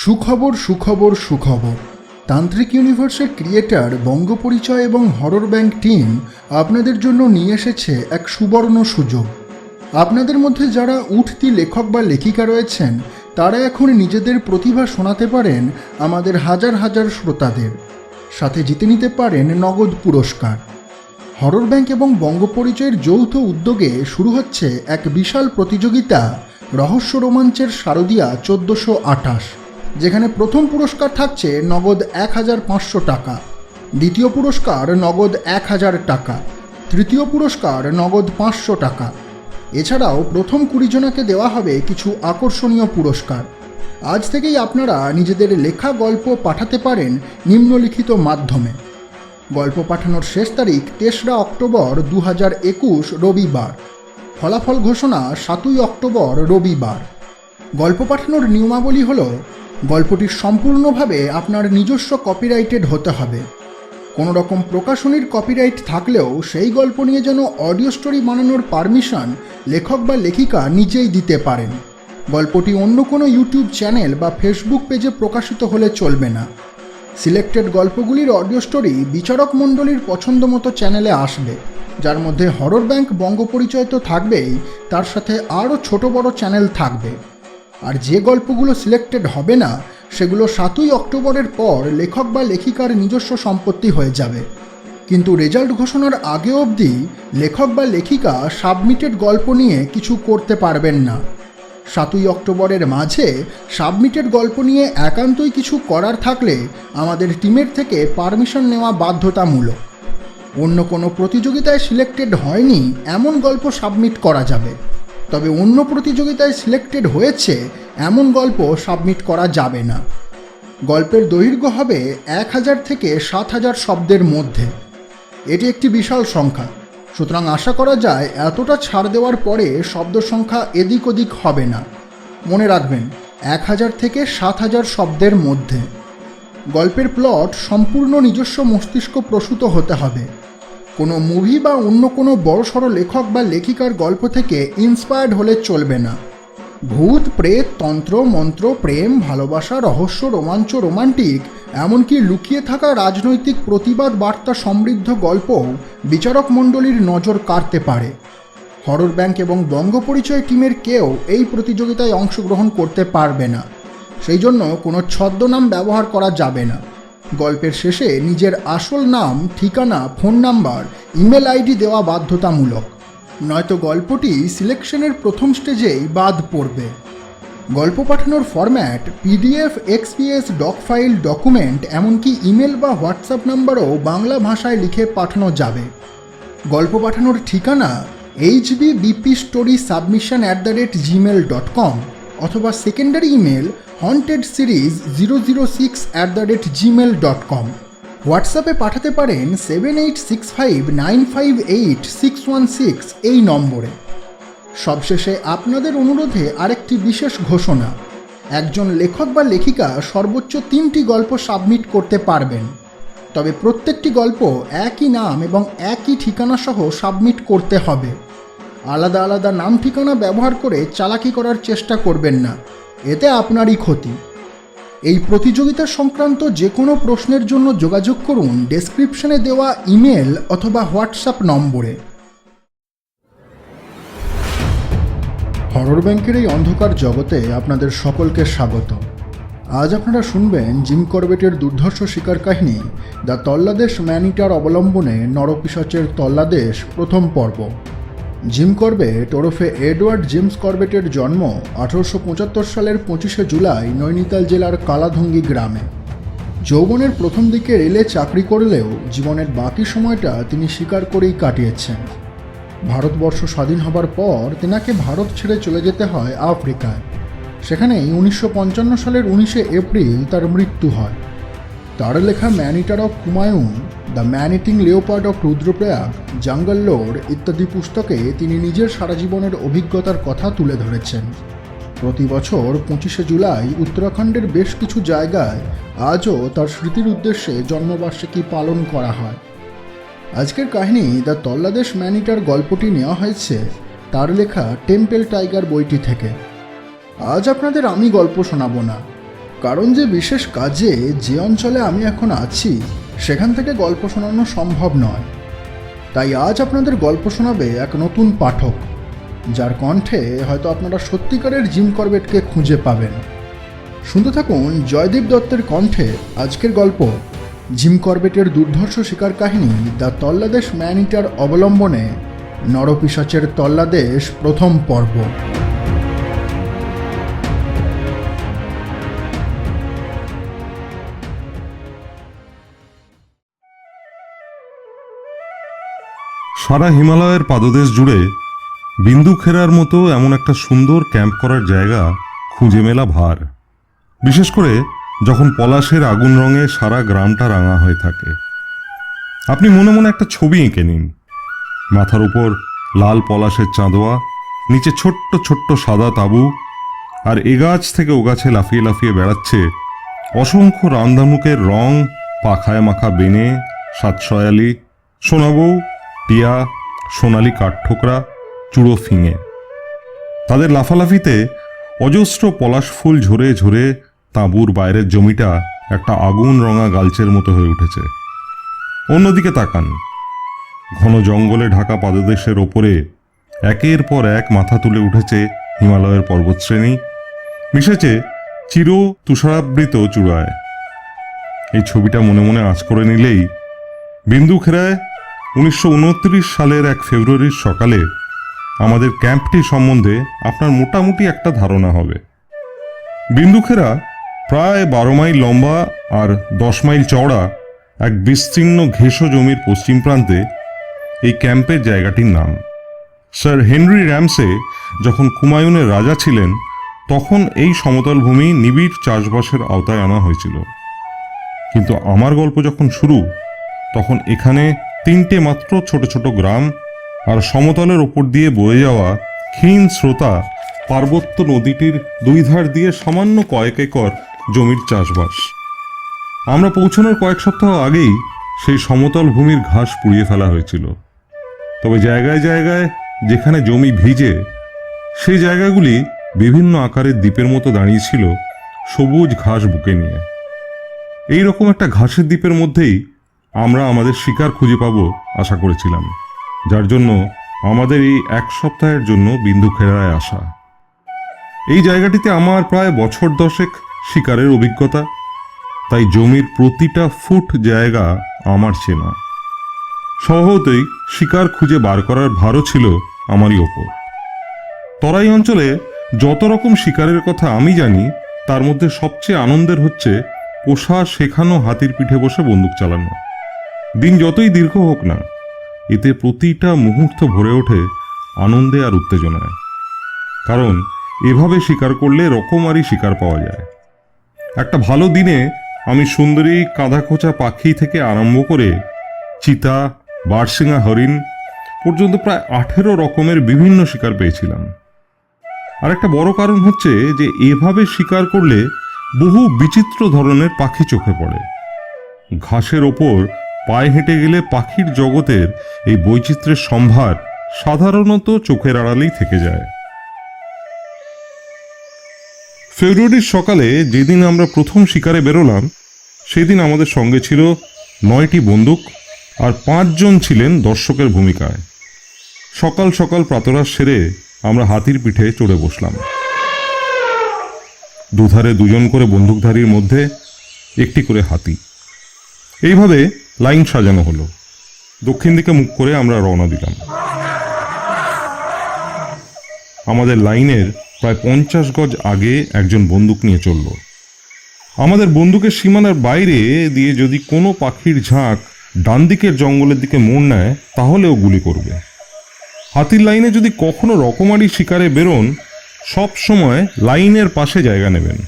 সুখবর সুখবর সুখবর। তান্ত্রিক ইউনিভার্সের ক্রিয়েটার বঙ্গ পরিচয় এবং হরর ব্যাংক টিম আপনাদের জন্য নিয়ে এসেছে এক সুবর্ণ সুযোগ। আপনাদের মধ্যে যারা উঠতি লেখক বা লেখিকা রয়েছেন তারা এখন নিজেদের প্রতিভা শোনাতে পারেন আমাদের হাজার হাজার শ্রোতাদের, সাথে জিতে নিতে পারেন নগদ পুরস্কার। হরর ব্যাংক এবং বঙ্গ পরিচয়ের যৌথ উদ্যোগে শুরু হচ্ছে এক বিশাল প্রতিযোগিতা, রহস্য রোমাঞ্চের শারদিয়া 1428, যেখানে প্রথম পুরস্কার থাকছে নগদ 1500 টাকা, দ্বিতীয় পুরস্কার নগদ 1000 টাকা, তৃতীয় পুরস্কার নগদ 500 টাকা। এছাড়াও প্রথম 20 জনাকে দেওয়া হবে কিছু আকর্ষণীয় পুরস্কার। আজ থেকেই আপনারা নিজেদের লেখা গল্প পাঠাতে পারেন নিম্নলিখিত মাধ্যমে। গল্প পাঠানোর শেষ তারিখ 3রা অক্টোবর 2021 রবিবার। ফলাফল ঘোষণা 7ই অক্টোবর রবিবার। গল্প পাঠানোর নিয়মাবলী হল, গল্পটি সম্পূর্ণভাবে আপনার নিজস্ব কপিরাইটেড হতে হবে। কোনো রকম প্রকাশনীর কপিরাইট থাকলেও সেই গল্প নিয়ে যেন অডিও স্টোরি বানানোর পারমিশন লেখক বা লেখিকা নিজেই দিতে পারেন। গল্পটি অন্য কোনো ইউটিউব চ্যানেল বা ফেসবুক পেজে প্রকাশিত হলে চলবে না। সিলেক্টেড গল্পগুলির অডিও স্টোরি বিচারক মণ্ডলীর পছন্দ মতো চ্যানেলে আসবে, যার মধ্যে হরর ব্যাংক বঙ্গ পরিচয় তো থাকবেই, তার সাথে আরও ছোট বড় চ্যানেল থাকবে। আর যে গল্পগুলো সিলেক্টেড হবে না সেগুলো 7ই অক্টোবরের পর লেখক বা লেখিকার নিজস্ব সম্পত্তি হয়ে যাবে। কিন্তু রেজাল্ট ঘোষণার আগে অবধি লেখক বা লেখিকা সাবমিটেড গল্প নিয়ে কিছু করতে পারবেন না। 7ই অক্টোবরের মাঝে সাবমিটেড গল্প নিয়ে একান্তই কিছু করার থাকলে আমাদের টিমের থেকে পারমিশন নেওয়া বাধ্যতামূলক। অন্য কোনো প্রতিযোগিতায় সিলেক্টেড হয়নি এমন গল্প সাবমিট করা যাবে, তবে অন্য প্রতিযোগিতায় সিলেক্টেড হয়েছে এমন গল্প সাবমিট করা যাবে না। গল্পের দৈর্ঘ্য হবে 1000 থেকে 7000 শব্দের মধ্যে। এটি একটি বিশাল সংখ্যা, সুতরাং আশা করা যায় এতটা ছাড় দেওয়ার পরে শব্দ সংখ্যা এদিক ওদিক হবে না। মনে রাখবেন, 1000 থেকে 7000 শব্দের মধ্যে। গল্পের প্লট সম্পূর্ণ নিজস্ব মস্তিষ্ক প্রসূত হতে হবে। কোনো মুভি বা অন্য কোনো বড়সড় লেখক বা লেখিকার গল্প থেকে ইন্সপায়ার্ড হলে চলবে না। ভূত, প্রেত, তন্ত্র, মন্ত্র, প্রেম, ভালোবাসা, রহস্য, রোমাঞ্চ, রোমান্টিক, এমনকি লুকিয়ে থাকা রাজনৈতিক প্রতিবাদ বার্তা সমৃদ্ধ গল্পও বিচারক মণ্ডলীর নজর কাড়তে পারে। হরর ব্যাংক এবং বঙ্গ পরিচয় টিমের কেউ এই প্রতিযোগিতায় অংশগ্রহণ করতে পারবে না, সেই জন্য কোনো ছদ্মনাম ব্যবহার করা যাবে না। গল্পের শেষে নিজের আসল নাম, ঠিকানা, ফোন নাম্বার, ইমেল আইডি দেওয়া বাধ্যতামূলক, নয়তো গল্পটি সিলেকশনের প্রথম স্টেজেই বাদ পড়বে। গল্প পাঠানোর format PDF, XPS, doc file, document, এমনকি ইমেল বা হোয়াটসঅ্যাপ নাম্বারও বাংলা ভাষায় লিখে পাঠানো যাবে। গল্প পাঠানোর ঠিকানা hbbpstory_submission@gmail.com অথবা সেকেন্ডারি ইমেল hauntedseries006@gmail.com। হোয়াটসঅ্যাপে পাঠাতে পারেন 7865958616 এই নম্বরে। সবশেষে আপনাদের অনুরোধে আরেকটি বিশেষ ঘোষণা, একজন লেখক বা লেখিকা সর্বোচ্চ 3টি গল্প সাবমিট করতে পারবেন, তবে প্রত্যেকটি গল্প একই নাম এবং একই ঠিকানা সহ সাবমিট করতে হবে। আলাদা আলাদা নাম ঠিকানা ব্যবহার করে চালাকি করার চেষ্টা করবেন না, এতে আপনারই ক্ষতি। এই প্রতিযোগিতা সংক্রান্ত যে কোনো প্রশ্নের জন্য যোগাযোগ করুন ডেসক্রিপশনে দেওয়া ইমেল অথবা হোয়াটসঅ্যাপ নম্বরে। হরর ব্যাংকের এই অন্ধকার জগতে আপনাদের সকলকে স্বাগত। আজ আপনারা শুনবেন জিম করবেটের দুর্ধর্ষ শিকার কাহিনী দ্য তল্লাদেশ ম্যান ইটার অবলম্বনে নরপিশাচের তল্লাদেশ প্রথম পর্ব। জিম করবেট ওরফে এডওয়ার্ড জেমস করবেটের জন্ম 1875 সালের 25শে জুলাই নৈনিতাল জেলার কালাধঙ্গি গ্রামে। যৌবনের প্রথম দিকে রেলে চাকরি করলেও জীবনের বাকি সময়টা তিনি শিকার করেই কাটিয়েছেন। ভারতবর্ষ স্বাধীন হবার পর তেনাকে ভারত ছেড়ে চলে যেতে হয় আফ্রিকায়। সেখানেই 1955 সালের 19শে এপ্রিল তার মৃত্যু হয়। তার লেখা man eater of Kumaon, the man eating leopard of Rudraprayag, জঙ্গল লর্ড ইত্যাদি পুস্তকে তিনি নিজের সারা জীবনের অভিজ্ঞতার কথা তুলে ধরেছেন। প্রতি বছর 25শে জুলাই উত্তরাখণ্ডের বেশ কিছু জায়গায় আজও তার স্মৃতির উদ্দেশ্যে জন্মবার্ষিকী পালন করা হয়। আজকের কাহিনী দ্য তল্লাদেশ ম্যান ইটার গল্পটি নেওয়া হয়েছে তার লেখা টেম্পল টাইগার বইটি থেকে। আজ আপনাদের আমি গল্প শোনাবো না, কারণ যে বিশেষ কাজে যে অঞ্চলে আমি এখন আছি সেখান থেকে গল্প শোনানো সম্ভব নয়। তাই আজ আপনাদের গল্প শোনাবে এক নতুন পাঠক, যার কণ্ঠে হয়তো আপনারা সত্যিকারের জিম করবেটকে খুঁজে পাবেন। শুনতে থাকুন জয়দীপ দত্তের কণ্ঠে আজকের গল্প জিম করবেটের দুর্ধর্ষ শিকার কাহিনী দ্য তল্লাদেশ ম্যান ইটার অবলম্বনে নরপিশাচের তল্লাদেশ প্রথম পর্ব। সারা হিমালয়ের পাদদেশ জুড়ে বিন্দুখেরার মতো এমন একটা সুন্দর ক্যাম্প করার জায়গা খুঁজে মেলা ভার, বিশেষ করে যখন পলাশের আগুন রঙে সারা গ্রামটা রাঙা হয়ে থাকে। আপনি মনে মনে একটা ছবি এঁকে নিন। মাথার উপর লাল পলাশের চাঁদোয়া, নিচে ছোট্ট ছোট্ট সাদা তাঁবু, আর এ গাছ থেকে ও গাছে লাফিয়ে লাফিয়ে বেড়াচ্ছে অসংখ্য রামধানুকের রং, পাখায় মাখা বেনে, সাতশয়ালি, সোনাবউ, টিয়া, সোনালি কাঠঠোকরা, চূড়ো ফিঙে। তাদের লাফালাফিতে অজস্র পলাশ ফুল ঝরে ঝরে তাঁবুর বাইরের জমিটা একটা আগুন রঙা গালচের মতো হয়ে উঠেছে। অন্যদিকে তাকান, ঘন জঙ্গলে ঢাকা পাদদেশের ওপরে একের পর এক মাথা তুলে উঠেছে হিমালয়ের পর্বতশ্রেণী, মিশেছে চির তুষারাবৃত চূড়ায়। এই ছবিটা মনে মনে আঁচ করে নিলেই বিন্দুখেরায় 1929 সালের 1 ফেব্রুয়ারির সকালে আমাদের ক্যাম্পটি সম্বন্ধে আপনার মোটামুটি একটা ধারণা হবে। বিন্দুখেরা প্রায় 12 মাইল লম্বা আর 10 মাইল চওড়া এক বিস্তীর্ণ ঘেঁষো জমির পশ্চিম প্রান্তে এই ক্যাম্পের জায়গাটির নাম। স্যার হেনরি র্যামসে যখন কুমায়ুনের রাজা ছিলেন তখন এই সমতল ভূমি নিবিড় চাষবাসের আওতায় আনা হয়েছিল। কিন্তু আমার গল্প যখন শুরু তখন এখানে 3টে মাত্র ছোট ছোট গ্রাম আর সমতলের ওপর দিয়ে বয়ে যাওয়া ক্ষীণ স্রোতা পার্বত্য নদীটির দুই ধার দিয়ে সামান্য কয়েক একর জমির চাষবাস। আমরা পৌঁছানোর কয়েক সপ্তাহ আগেই সেই সমতল ভূমির ঘাস পুড়িয়ে ফেলা হয়েছিল। তবে জায়গায় জায়গায় যেখানে জমি ভিজে, সেই জায়গাগুলি বিভিন্ন আকারের দ্বীপের মতো দাঁড়িয়েছিল সবুজ ঘাস বুকে নিয়ে। এই রকম একটা ঘাসের দ্বীপের মধ্যেই আমরা আমাদের শিকার খুঁজে পাবো আশা করেছিলাম, যার জন্য আমাদের এই 1 সপ্তাহের জন্য বিন্দুখেরায় আসা। এই জায়গাটিতে আমার প্রায় বছর 10 শিকারের অভিজ্ঞতা, তাই জমির প্রতিটা ফুট জায়গা আমার চেনা। স্বভাবতই শিকার খুঁজে বার করার ভারও ছিল আমারই ওপর। তরাই অঞ্চলে যত রকম শিকারের কথা আমি জানি তার মধ্যে সবচেয়ে আনন্দের হচ্ছে পোষা শেখানো হাতির পিঠে বসে বন্দুক চালানো। দিন যতই দীর্ঘ হোক না, এতে প্রতিটা মুহূর্ত ভরে ওঠে আনন্দে আর উত্তেজনায়। কারণ এভাবে শিকার করলে রকমারি শিকার পাওয়া যায়। একটা ভালো দিনে আমি সুন্দরী কাঁধাখোঁচা পাখি থেকে আরম্ভ করে চিতা, বারশিঙা হরিণ পর্যন্ত প্রায় 18 রকমের বিভিন্ন শিকার পেয়েছিলাম। আর একটা বড় কারণ হচ্ছে যে এভাবে শিকার করলে বহু বিচিত্র ধরনের পাখি চোখে পড়ে। ঘাসের ওপর পায়ে হেঁটে গেলে পাখির জগতের এই বৈচিত্র্যের সম্ভার সাধারণত চোখের আড়ালেই থেকে যায়। ফেব্রুয়ারির সকালে যেদিন আমরা প্রথম শিকারে বেরোলাম সেদিন আমাদের সঙ্গে ছিল 9টি বন্দুক আর 5 জন ছিলেন দর্শকের ভূমিকায়। সকাল সকাল প্রাতরাশ সেরে আমরা হাতির পিঠে চড়ে বসলাম। দুধারে 2 জন করে বন্দুকধারীর মধ্যে একটি করে হাতি। এইভাবে লাইন সাজানো হলো। দক্ষিণ দিকে মুখ করে আমরা রওনা দিলাম। আমাদের লাইনের প্রায় 50 গজ আগে একজন বন্দুক নিয়ে চলল। আমাদের বন্দুকের সীমানার বাইরে দিয়ে যদি কোনো পাখির ঝাঁক ডান দিকের জঙ্গলের দিকে মোড় নেয় তাহলেও গুলি করবে। হাতির লাইনে যদি কখনো রকমারি শিকারে বেরোন, সব সময় লাইনের পাশে জায়গা নেবেন।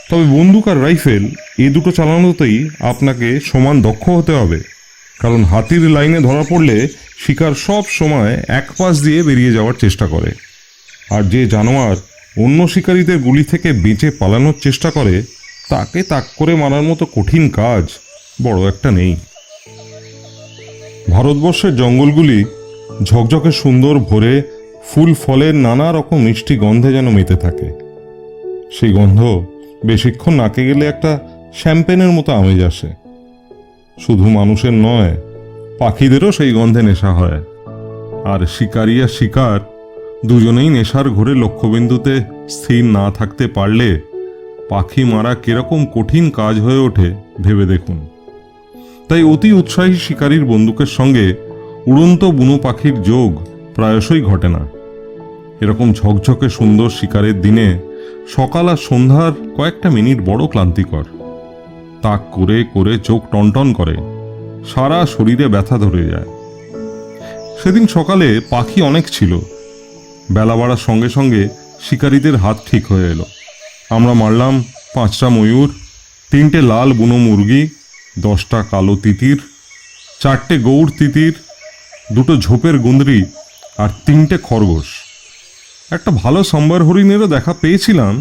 তবে বন্দুক আর রাইফেল এই দুটো চালানোতেই আপনাকে সমান দক্ষ হতে হবে, কারণ হাতির লাইনে ধরা পড়লে শিকার সব সময় এক পাশ দিয়ে বেরিয়ে যাওয়ার চেষ্টা করে। আর যে জানোয়ার অন্য শিকারীদের গুলি থেকে বেঁচে পালানোর চেষ্টা করে তাকে তাক করে মারার মতো কঠিন কাজ বড় একটা নেই। ভারতবর্ষের জঙ্গলগুলি ঝকঝকে সুন্দর ভরে ফুল ফলের নানা রকম মিষ্টি গন্ধে যেন মেতে থাকে। সেই গন্ধ বেশিক্ষণ নাকে গেলে একটা শ্যাম্পেনের মতো আমেজ আসে। শুধু মানুষের নয়, পাখিদেরও সেই গন্ধে নেশা হয়। আর শিকারি আর শিকার দুজনেই নেশার ঘোরে লক্ষ্যবিন্দুতে স্থির না থাকতে পারলে পাখি মারা কিরকম কঠিন কাজ হয়ে ওঠে ভেবে দেখুন। তাই অতি উৎসাহী শিকারীর বন্দুকের সঙ্গে উড়ন্ত বুনো পাখির যোগ প্রায়শই ঘটে না। এরকম ঝকঝকে সুন্দর শিকারের দিনে সকাল আর সন্ধ্যার কয়েকটা মিনিট বড় ক্লান্তিকর। তাক করে করে চোখ টনটন করে, সারা শরীরে ব্যথা ধরে যায়। সেদিন সকালে পাখি অনেক ছিল। বেলা বাড়ার সঙ্গে সঙ্গে শিকারীদের হাত ঠিক হয়ে এলো। আমরা মারলাম 5টা ময়ূর, 3টে লাল বুনো মুরগি, 10টা কালো তিতির, 4টে গৌড় তিতির, 2টো ঝোপের গুন্দ্রি আর 3টে খরগোশ। একটা ভালো সম্বার হরিণেরও দেখা পেয়েছিলাম,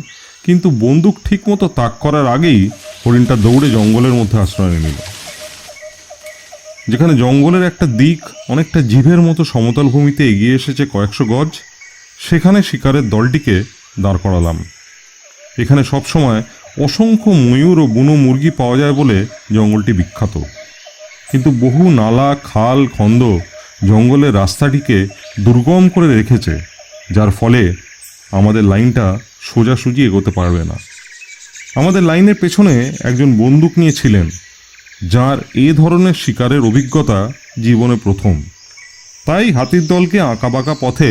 কিন্তু বন্দুক ঠিক মতো তাক করার আগেই হরিণটা দৌড়ে জঙ্গলের মধ্যে আশ্রয় নিল। যেখানে জঙ্গলের একটা দিক অনেকটা জিভের মতো সমতল ভূমিতে এগিয়ে এসেছে কয়েকশো গজ, সেখানে শিকারের দলটিকে দাঁড় করালাম। এখানে সবসময় অসংখ্য ময়ূর ও বুনো মুরগি পাওয়া যায় বলে জঙ্গলটি বিখ্যাত। কিন্তু বহু নালা, খাল, খন্দ জঙ্গলের রাস্তাটিকে দুর্গম করে রেখেছে, যার ফলে আমাদের লাইনটা সোজাসুজি এগোতে পারবে না। আমাদের লাইনের পেছনে একজন বন্দুক নিয়ে ছিলেন, যার এ ধরনের শিকারের অভিজ্ঞতা জীবনে প্রথম। তাই হাতির দলকে আঁকাবাঁকা পথে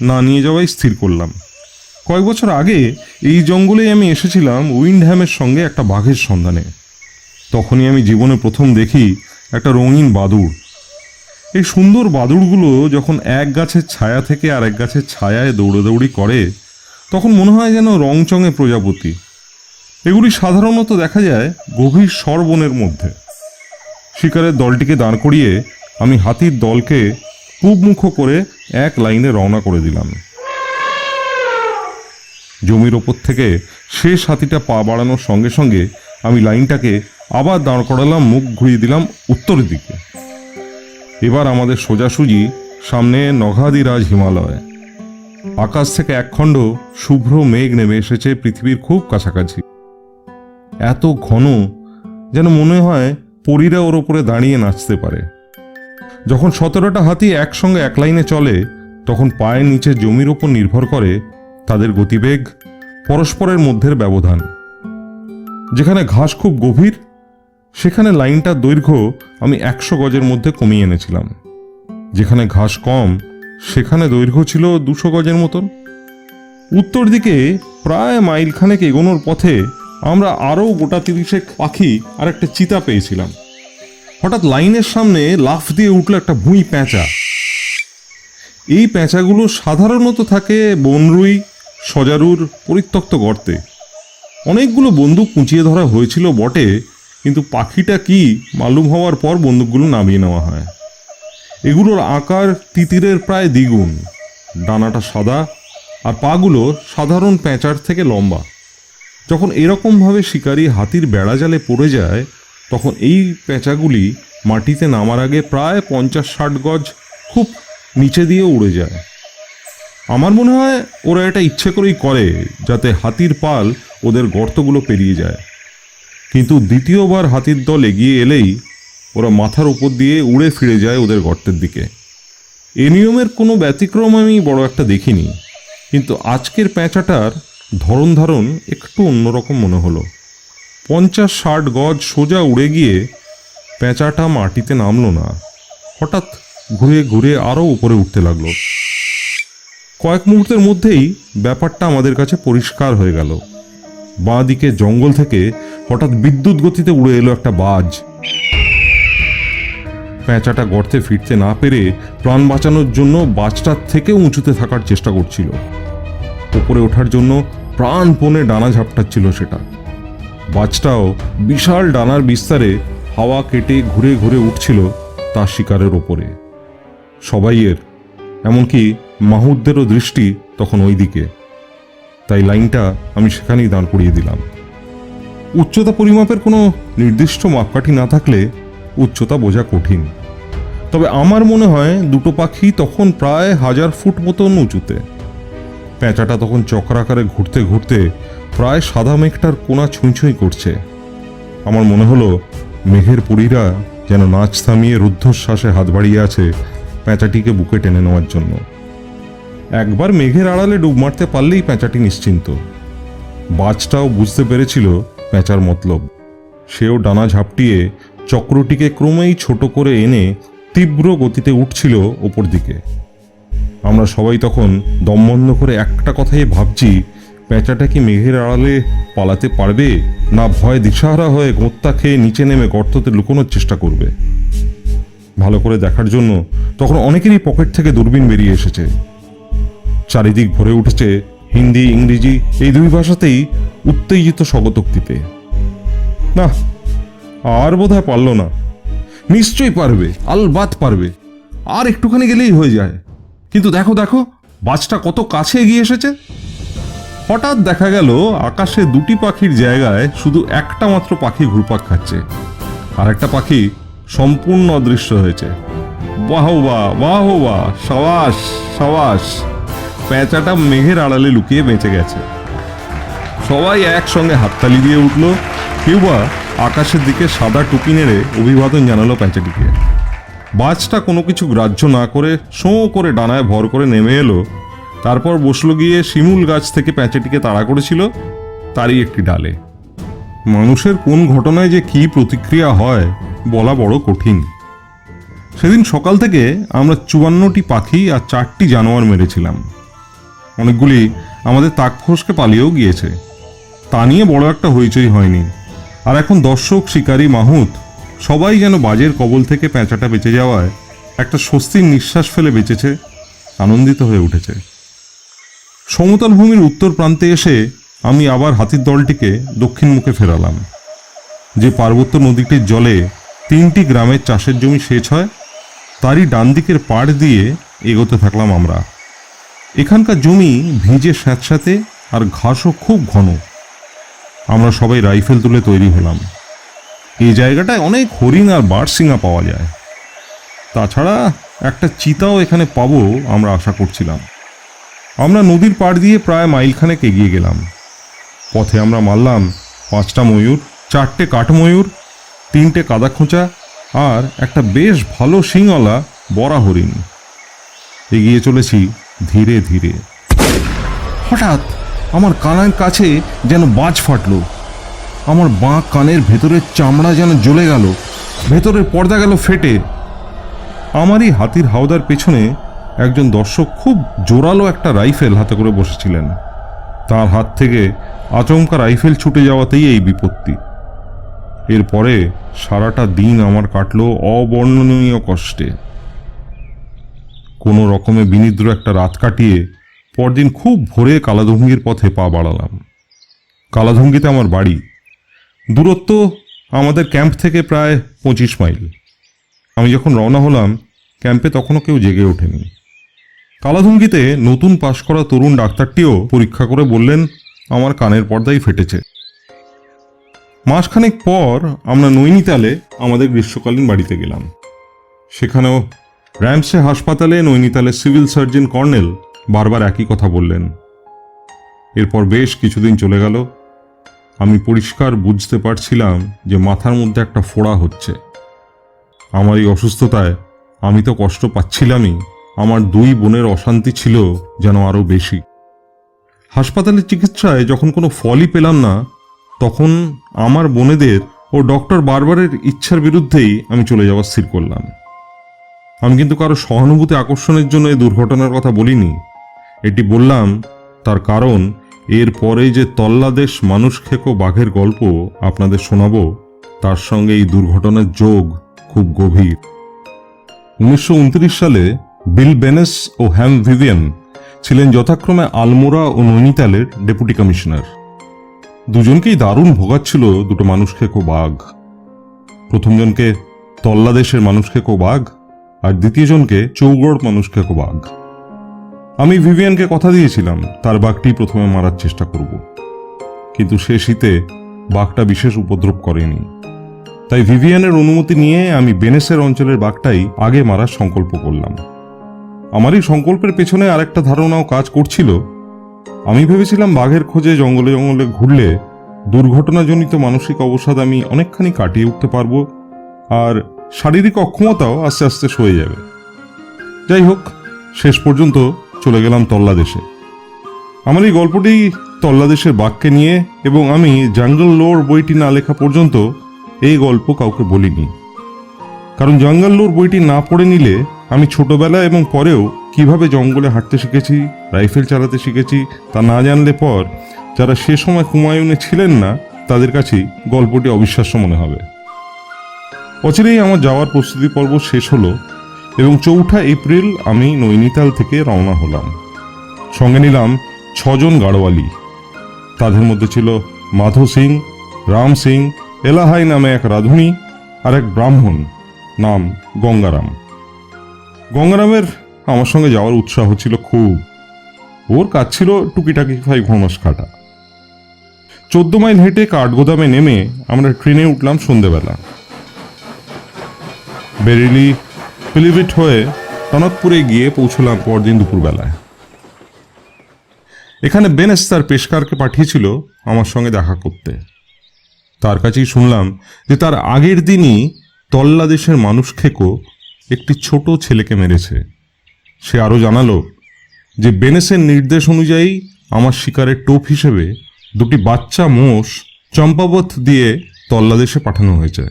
না নিয়ে যাওয়াই স্থির করলাম। কয়েক বছর আগে এই জঙ্গলেই আমি এসেছিলাম উইন্ডহ্যামের সঙ্গে একটা বাঘের সন্ধানে। তখনই আমি জীবনে প্রথম দেখি একটা রঙিন বাদুড়। এই সুন্দর বাদুড়গুলো যখন এক গাছের ছায়া থেকে আর এক গাছের ছায়ায় দৌড়াদৌড়ি করে, তখন মনে হয় যেন রংচঙে প্রজাপতি। এগুলি সাধারণত দেখা যায় গভীর সরবনের মধ্যে। শিকারের দলটিকে দাঁড় করিয়ে আমি হাতির দলকে পূবমুখ করে এক লাইনে রওনা করে দিলাম। জমির ওপর থেকে শেষ হাতিটা পা বাড়ানোর সঙ্গে সঙ্গে আমি লাইনটাকে আবার দাঁড় করালাম, মুখ ঘুরিয়ে দিলাম উত্তরের দিকে। এবার আমাদের সোজাসুজি সামনে নগাধিরাজ হিমালয়। আকাশ থেকে একখণ্ড শুভ্র মেঘ নেমে এসেছে পৃথিবীর খুব কাছাকাছি। এত ঘন যেন মনে হয় পরীরা ওর ওপরে দাঁড়িয়ে নাচতে পারে। যখন 17টা হাতি একসঙ্গে এক লাইনে চলে, তখন পায়ের নিচে জমির ওপর নির্ভর করে তাদের গতিবেগ, পরস্পরের মধ্যের ব্যবধান। যেখানে ঘাস খুব গভীর, সেখানে লাইনটার দৈর্ঘ্য আমি 100 গজের মধ্যে কমিয়ে এনেছিলাম। যেখানে ঘাস কম, সেখানে দৈর্ঘ্য ছিল 200 গজের মতন। উত্তর দিকে প্রায় মাইলখানেক এগোনোর পথে আমরা আরও গোটা 30 পাখি আর একটা চিতা পেয়েছিলাম। হঠাৎ লাইনের সামনে লাফ দিয়ে উঠল একটা ভুঁই পেঁচা। এই পেঁচাগুলো সাধারণত থাকে বনরুই, সজারুর পরিত্যক্ত গর্তে। অনেকগুলো বন্দুক কুঁচিয়ে ধরা হয়েছিল বটে, কিন্তু পাখিটা কি মালুম হওয়ার পর বন্দুকগুলো নামিয়ে নেওয়া হয়। এগুলোর আকার তিতিরের প্রায় দ্বিগুণ, ডানাটা সাদা আর পাগুলো সাধারণ পেঁচার থেকে লম্বা। যখন এরকমভাবে শিকারি হাতির বেড়াজালে পড়ে যায়, তখন এই পেঁচাগুলি মাটিতে নামার আগে প্রায় 50-60 গজ খুব নিচে দিয়ে উড়ে যায়। আমার মনে হয় ওরা এটা ইচ্ছে করেই করে, যাতে হাতির পাল ওদের গর্তগুলো পেরিয়ে যায়। কিন্তু দ্বিতীয়বার হাতির দল এগিয়ে এলেই ওরা মাথার উপর দিয়ে উড়ে ফিরে যায় ওদের গর্তের দিকে। এ নিয়মের কোনো ব্যতিক্রম আমি বড় একটা দেখিনি, কিন্তু আজকের পেঁচাটার ধরন ধারণ একটু অন্যরকম মনে হলো। 50-60 গজ সোজা উড়ে গিয়ে পেঁচাটা মাটিতে নামলো না, হঠাৎ ঘুরে ঘুরে আরও উপরে উঠতে লাগলো। কয়েক মুহূর্তের মধ্যেই ব্যাপারটা আমাদের কাছে পরিষ্কার হয়ে গেল। বাঁ দিকে জঙ্গল থেকে হঠাৎ বিদ্যুৎ গতিতে উড়ে এলো একটা বাজ। পেঁচাটা গর্তে ফিরতে না পেরে প্রাণ বাঁচানোর জন্য বাজটার থেকেও উঁচুতে থাকার চেষ্টা করছিল। উপরে ওঠার জন্য প্রাণপণে ডানা ঝাপটাচ্ছিল সেটা। বাজটাও বিশাল ডানার বিস্তারে হাওয়া কেটে ঘুরে ঘুরে উঠছিল তার শিকারের ওপরে। সবাইয়ের, এমনকি মাহুতদেরও দৃষ্টি তখন ওই দিকে। তাই লাইনটা আমি সেখানেই দাঁড় করিয়ে দিলাম। উচ্চতা পরিমাপের কোনো নির্দিষ্ট মাপকাঠি না থাকলে উচ্চতা বোঝা কঠিন, তবে আমার মনে হয় দুটো পাখি তখন প্রায় 1000 ফুট মতন উঁচুতে। পেঁচাটা তখন চক্রাকারে ঘুরতে ঘুরতে প্রায় সাদা মেঘটার কোনা ছুঁই ছুঁই করছে। আমার মনে হলো মেঘের পুরীরা যেন নাচ থামিয়ে রুদ্ধশ্বাসে হাত বাড়িয়ে আছে পেঁচাটিকে বুকে টেনে নেওয়ার জন্য। একবার মেঘের আড়ালে ডুব মারতে পারলেই পেঁচাটি নিশ্চিন্ত। বাজটাও বুঝতে পেরেছিল পেঁচার মতলব। সেও ডানা ঝাপটিয়ে চক্রটিকে ক্রমেই ছোট করে এনে তীব্র গতিতে উঠছিল ওপর দিকে। আমরা সবাই তখন দম বন্ধ করে একটা কথাই ভাবছি, পেঁচাটা কি মেঘের আড়ালে পালাতে পারবে, না ভয় দিশাহারা হয়ে গোঁত্তা খেয়ে নিচে নেমে গর্ততে লুকোনোর চেষ্টা করবে। ভালো করে দেখার জন্য তখন অনেকেরই পকেট থেকে দূরবীন বেরিয়ে এসেছে। চারিদিক ভরে উঠেছে হিন্দি ইংরেজি এই দুই ভাষাতেই উত্তেজিত স্বগতোক্তিতে। না, আর বোধহয় পারল না। নিশ্চয়ই পারবে, আলবাত পারবে, আর একটুখানি গেলেই হয়ে যায়। কিন্তু দেখো দেখো, বাজটা কত কাছে এগিয়ে এসেছে। হঠাৎ দেখা গেল আকাশে দুটি পাখির জায়গায় শুধু একটা মাত্র পাখি ঘুরপাক খাচ্ছে, আর একটা পাখি সম্পূর্ণ অদৃশ্য হয়েছে। বাহ বাহ বাহ বাহ, সাবাস সাবাস, পেঁচাটা মেঘের আড়ালে লুকিয়ে বেঁচে গেছে। সবাই একসঙ্গে হাততালি দিয়ে উঠল। কেউ বা আকাশের দিকে সাদা টুপি নেড়ে অভিবাদন জানালো পেঁচাটিকে। বাজটা কোনো কিছু গ্রাহ্য না করে শোঁ করে ডানায় ভর করে নেমে এলো। তারপর বসলো গিয়ে শিমুল গাছ থেকে পেঁচাটিকে তাড়া করেছিল তারই একটি ডালে। মানুষের কোন ঘটনায় যে কী প্রতিক্রিয়া হয় বলা বড় কঠিন। সেদিন সকাল থেকে আমরা 54টি পাখি আর 4টি জানোয়ার মেরেছিলাম। অনেকগুলি আমাদের তাক ফসকে পালিয়েও গিয়েছে। তা নিয়ে বড় একটা হইচই হয়নি। আর এখন দর্শক, শিকারী, মাহুত সবাই যেন বাজের কবল থেকে পেঁচাটা বেঁচে যাওয়ায় একটা স্বস্তির নিঃশ্বাস ফেলে বেঁচেছে, আনন্দিত হয়ে উঠেছে। সমতল ভূমির উত্তর প্রান্তে এসে আমি আবার হাতির দলটিকে দক্ষিণ মুখে ফেরালাম। যে পার্বত্য নদীটির জলে 3টি গ্রামের চাষের জমি সেচ হয়, তারই ডান দিকের পাড় দিয়ে এগোতে থাকলাম আমরা। এখানকার জমি ভিজে স্যাঁতস্যাঁতে আর ঘাসও খুব ঘন। আমরা সবাই রাইফেল তুলে তৈরি হলাম। এই জায়গাটায় অনেক হরিণ আর বারসিঙা পাওয়া যায়। তাছাড়া একটা চিতাও এখানে পাবো আমরা আশা করছিলাম। আমরা নদীর পাড় দিয়ে প্রায় মাইলখানেক এগিয়ে গেলাম। পথে আমরা মারলাম 5টা ময়ূর, 4টে কাঠময়ূর, 3টে কাদা খোঁচা আর একটা বেশ ভালো শিংওয়ালা বরা হরিণ। এগিয়ে চলেছি ধীরে ধীরে। হঠাৎ আমার কানের কাছে যেন বাজ ফাটল। আমার বাঁ কানের ভেতরের চামড়া যেন জ্বলে গেল, ভেতরের পর্দা গেল ফেটে। আমারই হাতির হাওদার পেছনে একজন দর্শক খুব জোরালো একটা রাইফেল হাতে করে বসেছিলেন। তার হাত থেকে আচমকা রাইফেল ছুটে যাওয়াতেই এই বিপত্তি। এরপরে সারাটা দিন আমার কাটলো অবর্ণনীয় কষ্টে। কোনো রকমে বিনিদ্র একটা রাত কাটিয়ে পরদিন খুব ভোরে কালাধুঙ্গির পথে পা বাড়ালাম। কালাধুঙ্গিতে আমার বাড়ি। দূরত্ব আমাদের ক্যাম্প থেকে প্রায় 25 মাইল। আমি যখন রওনা হলাম ক্যাম্পে তখনও কেউ জেগে ওঠেনি। কালাধুঙ্গিতে নতুন পাশ করা তরুণ ডাক্তারটিও পরীক্ষা করে বললেন আমার কানের পর্দাই ফেটেছে। মাসখানেক পর আমরা নৈনিতালে আমাদের গ্রীষ্মকালীন বাড়িতে গেলাম। সেখানেও র্যামসে হাসপাতালে নৈনিতালের সিভিল সার্জন কর্নেল বারবার একই কথা বললেন। এরপর বেশ কিছুদিন চলে গেল। আমি পরিষ্কার বুঝতে পারছিলাম যে মাথার মধ্যে একটা ফোড়া হচ্ছে। আমার এই অসুস্থতায় আমি তো কষ্ট পাচ্ছিলামই, আমার 2 বোনের অশান্তি ছিল যেন আরও বেশি। হাসপাতালের চিকিৎসায় যখন কোনো ফলই পেলাম না, তখন আমার বোনেদের ও ডক্টর বারবারের ইচ্ছার বিরুদ্ধেই আমি চলে যাওয়া স্থির করলাম। আমি কিন্তু কারো সহানুভূতি আকর্ষণের জন্য এই দুর্ঘটনার কথা বলিনি। এটি বললাম তার কারণ এর পরে যে তল্লাদেশ মানুষ খেকো বাঘের গল্প আপনাদের শোনাবো, তার সঙ্গে এই দুর্ঘটনার যোগ খুব গভীর। 1929 সালে বিল বেনেস ও হ্যাম ভিভিয়ান ছিলেন যথাক্রমে আলমোড়া ও নৈনিতালের ডেপুটি কমিশনার। দুজনকেই দারুণ ভোগাচ্ছিল দুটো মানুষ খেকো বাঘ। প্রথমজনকে তল্লাদেশের মানুষ খেকো বাঘ আর দ্বিতীয়জনকে চৌগড় মানুষ খেকো বাঘ। আমি ভিভিয়ানকে কথা দিয়েছিলাম তার বাঘটি প্রথমে মারার চেষ্টা করব, কিন্তু সে শীতে বাঘটা বিশেষ উপদ্রব করেনি। তাই ভিভিয়ানের অনুমতি নিয়ে আমি বেনেসের অঞ্চলের বাঘটাই আগে মারার সংকল্প করলাম। আমার এই সংকল্পের পেছনে আরেকটা ধারণাও কাজ করছিল। আমি ভেবেছিলাম বাঘের খোঁজে জঙ্গলে জঙ্গলে ঘুরলে দুর্ঘটনাজনিত মানসিক অবসাদ আমি অনেকখানি কাটিয়ে উঠতে পারবো, আর শারীরিক অক্ষমতাও আস্তে আস্তে সয়ে যাবে। যাই হোক, শেষ পর্যন্ত চলে গেলাম তল্লাদেশে। আমার এই গল্পটি তল্লাদেশের বাঘকে নিয়ে, এবং আমি জঙ্গল লোর বইটি না লেখা পর্যন্ত এই গল্প কাউকে বলিনি। কারণ জঙ্গল লোর বইটি না পড়ে নিলে আমি ছোটবেলা এবং পরেও কিভাবে জঙ্গলে হাঁটতে শিখেছি, রাইফেল চালাতে শিখেছি তা না জানলে পর যারা সে সময় হুমায়ুনে ছিলেন না তাদের কাছেই গল্পটি অবিশ্বাস্য মনে হবে। অচিরেই আমার যাওয়ার প্রস্তুতি পর্ব শেষ হলো এবং 4 এপ্রিল আমি নৈনিতাল থেকে রওনা হলাম। সঙ্গে নিলাম 6 জন গাড়োয়ালি। তাদের মধ্যে ছিল মাধো সিং, রাম সিং, এলাহাই নামে এক রাঁধুনি আর এক ব্রাহ্মণ নাম গঙ্গারাম। গঙ্গারামের আমার সঙ্গে যাওয়ার উৎসাহ ছিল খুব। ওর কাজ ছিল টুকিটাকি 5 ঘমাস খাটা। 14 মাইল হেঁটে কাঠগোদামে নেমে আমরা ট্রেনে উঠলাম সন্ধেবেলা। বেরেলি পিলিভিট হয়ে টনকপুরে গিয়ে পৌঁছলাম পরদিন দুপুরবেলায়। এখানে বেনেস তার পেশকারকে পাঠিয়েছিল আমার সঙ্গে দেখা করতে। তার কাছেই শুনলাম যে তার আগের দিনই তল্লাদেশের মানুষ খেকো একটি ছোট ছেলেকে মেরেছে। সে আরও জানালো যে বেনেসের নির্দেশ অনুযায়ী আমার শিকারের টোপ হিসেবে 2টি বাচ্চা মোষ চম্পাবত দিয়ে তল্লাদেশে পাঠানো হয়েছে।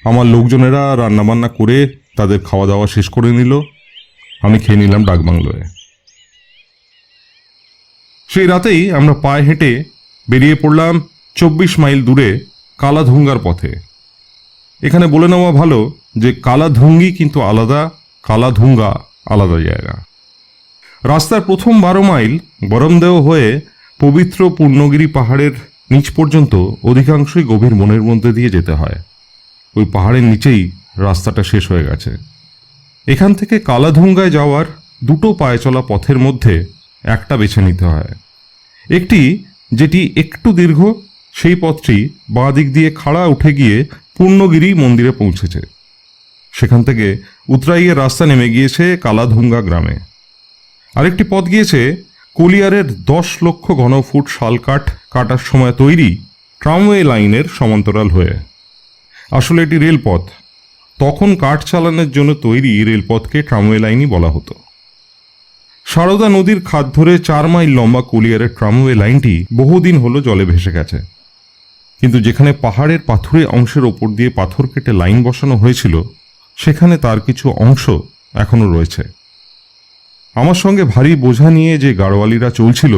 আমার লোকজনেরা রান্নাবান্না করে তাদের খাওয়া দাওয়া শেষ করে নিল। আমি খেয়ে নিলাম ডাকবাংলোয়। সেই রাতেই আমরা পায়ে হেঁটে বেরিয়ে পড়লাম 24 মাইল দূরে কালাধুঙ্গার পথে। এখানে বলে নেওয়া ভালো যে কালাধুঙ্গি কিন্তু আলাদা, কালাধুঙ্গা আলাদা জায়গা। রাস্তার প্রথম 12 মাইল বরমদেও হয়ে পবিত্র পূর্ণগিরি পাহাড়ের নিচ পর্যন্ত অধিকাংশই গভীর বনের মধ্যে দিয়ে যেতে হয়। ওই পাহাড়ের নিচেই রাস্তাটা শেষ হয়ে গেছে। এখান থেকে কালাধুঙ্গায় যাওয়ার 2টো পায়ে চলা পথের মধ্যে একটা বেছে নিতে হয়। একটি যেটি একটু দীর্ঘ, সেই পথটি বাঁ দিক দিয়ে খাড়া উঠে গিয়ে পূর্ণগিরি মন্দিরে পৌঁছেছে। সেখান থেকে উতরাইয়ের রাস্তা নেমে গিয়েছে কালাধুঙ্গা গ্রামে। আরেকটি পথ গিয়েছে কলিয়ারের 10 লক্ষ ঘনফুট শাল কাঠ কাটার সময় তৈরি ট্রামওয়ে লাইনের সমান্তরাল হয়ে। আসলে এটি রেলপথ। তখন কাঠ চালানোর জন্য তৈরি রেলপথকে ট্রামওয়ে লাইনই বলা হতো। সারদা নদীর খাদ ধরে 4 মাইল লম্বা কলিয়ারের ট্রামওয়ে লাইনটি বহুদিন হলো জলে ভেসে গেছে। কিন্তু যেখানে পাহাড়ের পাথুরে অংশের ওপর দিয়ে পাথর কেটে লাইন বসানো হয়েছিল সেখানে তার কিছু অংশ এখনো রয়েছে। আমার সঙ্গে ভারী বোঝা নিয়ে যে গাড়োয়ালিরা চলছিল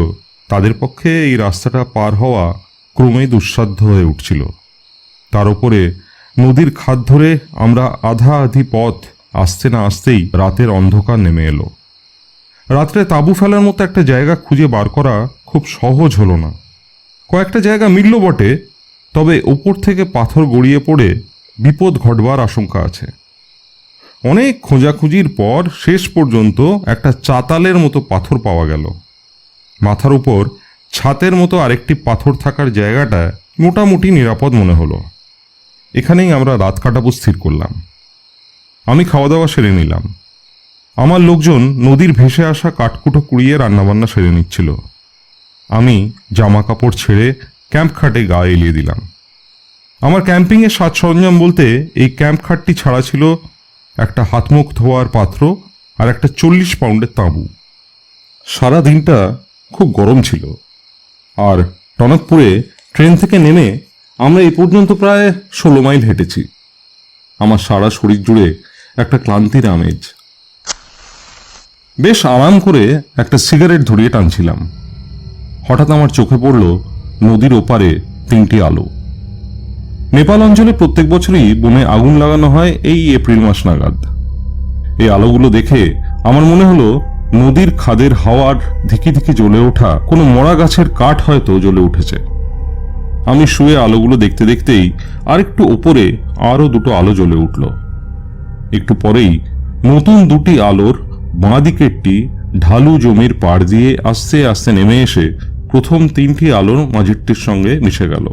তাদের পক্ষে এই রাস্তাটা পার হওয়া ক্রমেই দুঃসাধ্য হয়ে উঠছিল। তার উপরে নদীর খাদ ধরে আমরা আধা আধি পথ আসতে না আসতেই রাতের অন্ধকার নেমে এলো। রাত্রে তাঁবু ফেলার মতো একটা জায়গা খুঁজে বার করা খুব সহজ হলো না। কয়েকটা জায়গা মিলল বটে, তবে ওপর থেকে পাথর গড়িয়ে পড়ে বিপদ ঘটবার আশঙ্কা আছে। অনেক খোঁজাখুঁজির পর শেষ পর্যন্ত একটা চাতালের মতো পাথর পাওয়া গেল। মাথার উপর ছাতের মতো আরেকটি পাথর থাকার জায়গাটা মোটামুটি নিরাপদ মনে হলো। এখানেই আমরা রাত কাটাবো স্থির করলাম। আমি খাওয়া দাওয়া সেরে নিলাম। আমার লোকজন নদীর ভেসে আসা কাঠকুটো কুড়িয়ে রান্নাবান্না সেরে নিচ্ছিল। আমি জামা কাপড় ছেড়ে ক্যাম্প খাটে গা এলিয়ে দিলাম। আমার ক্যাম্পিংয়ের সাজ সরঞ্জাম বলতে এই ক্যাম্প খাটটি ছাড়া ছিল একটা হাতমুখ ধোয়ার পাত্র আর একটা 40 পাউন্ডের তাঁবু। সারা দিনটা খুব গরম ছিল, আর টনকপুরে ট্রেন থেকে নেমে আমরা এই পর্যন্ত প্রায় 16 মাইল হেঁটেছি। আমার সারা শরীর জুড়ে একটা ক্লান্তির আমেজ। বেশ আরাম করে একটা সিগারেট ধরিয়ে টানছিলাম। হঠাৎ আমার চোখে পড়ল নদীর ওপারে 3টি আলো। নেপাল অঞ্চলে প্রত্যেক বছরই বনে আগুন লাগানো হয় এই এপ্রিল মাস নাগাদ। এই আলোগুলো দেখে আমার মনে হলো নদীর খাদের হাওয়ার ধিকি ধিকি জ্বলে ওঠা কোনো মরা গাছের কাঠ হয়তো জ্বলে উঠেছে। আমি শুয়ে আলোগুলো দেখতে দেখতেই আরেকটু ওপরে আরও 2টো আলো জ্বলে উঠল। একটু পরেই নতুন 2টি আলোর বাঁ দিকেরটি ঢালু জমির পাড় দিয়ে আস্তে আস্তে নেমে এসে প্রথম 3টি আলোর মাঝেরটির সঙ্গে মিশে গেল।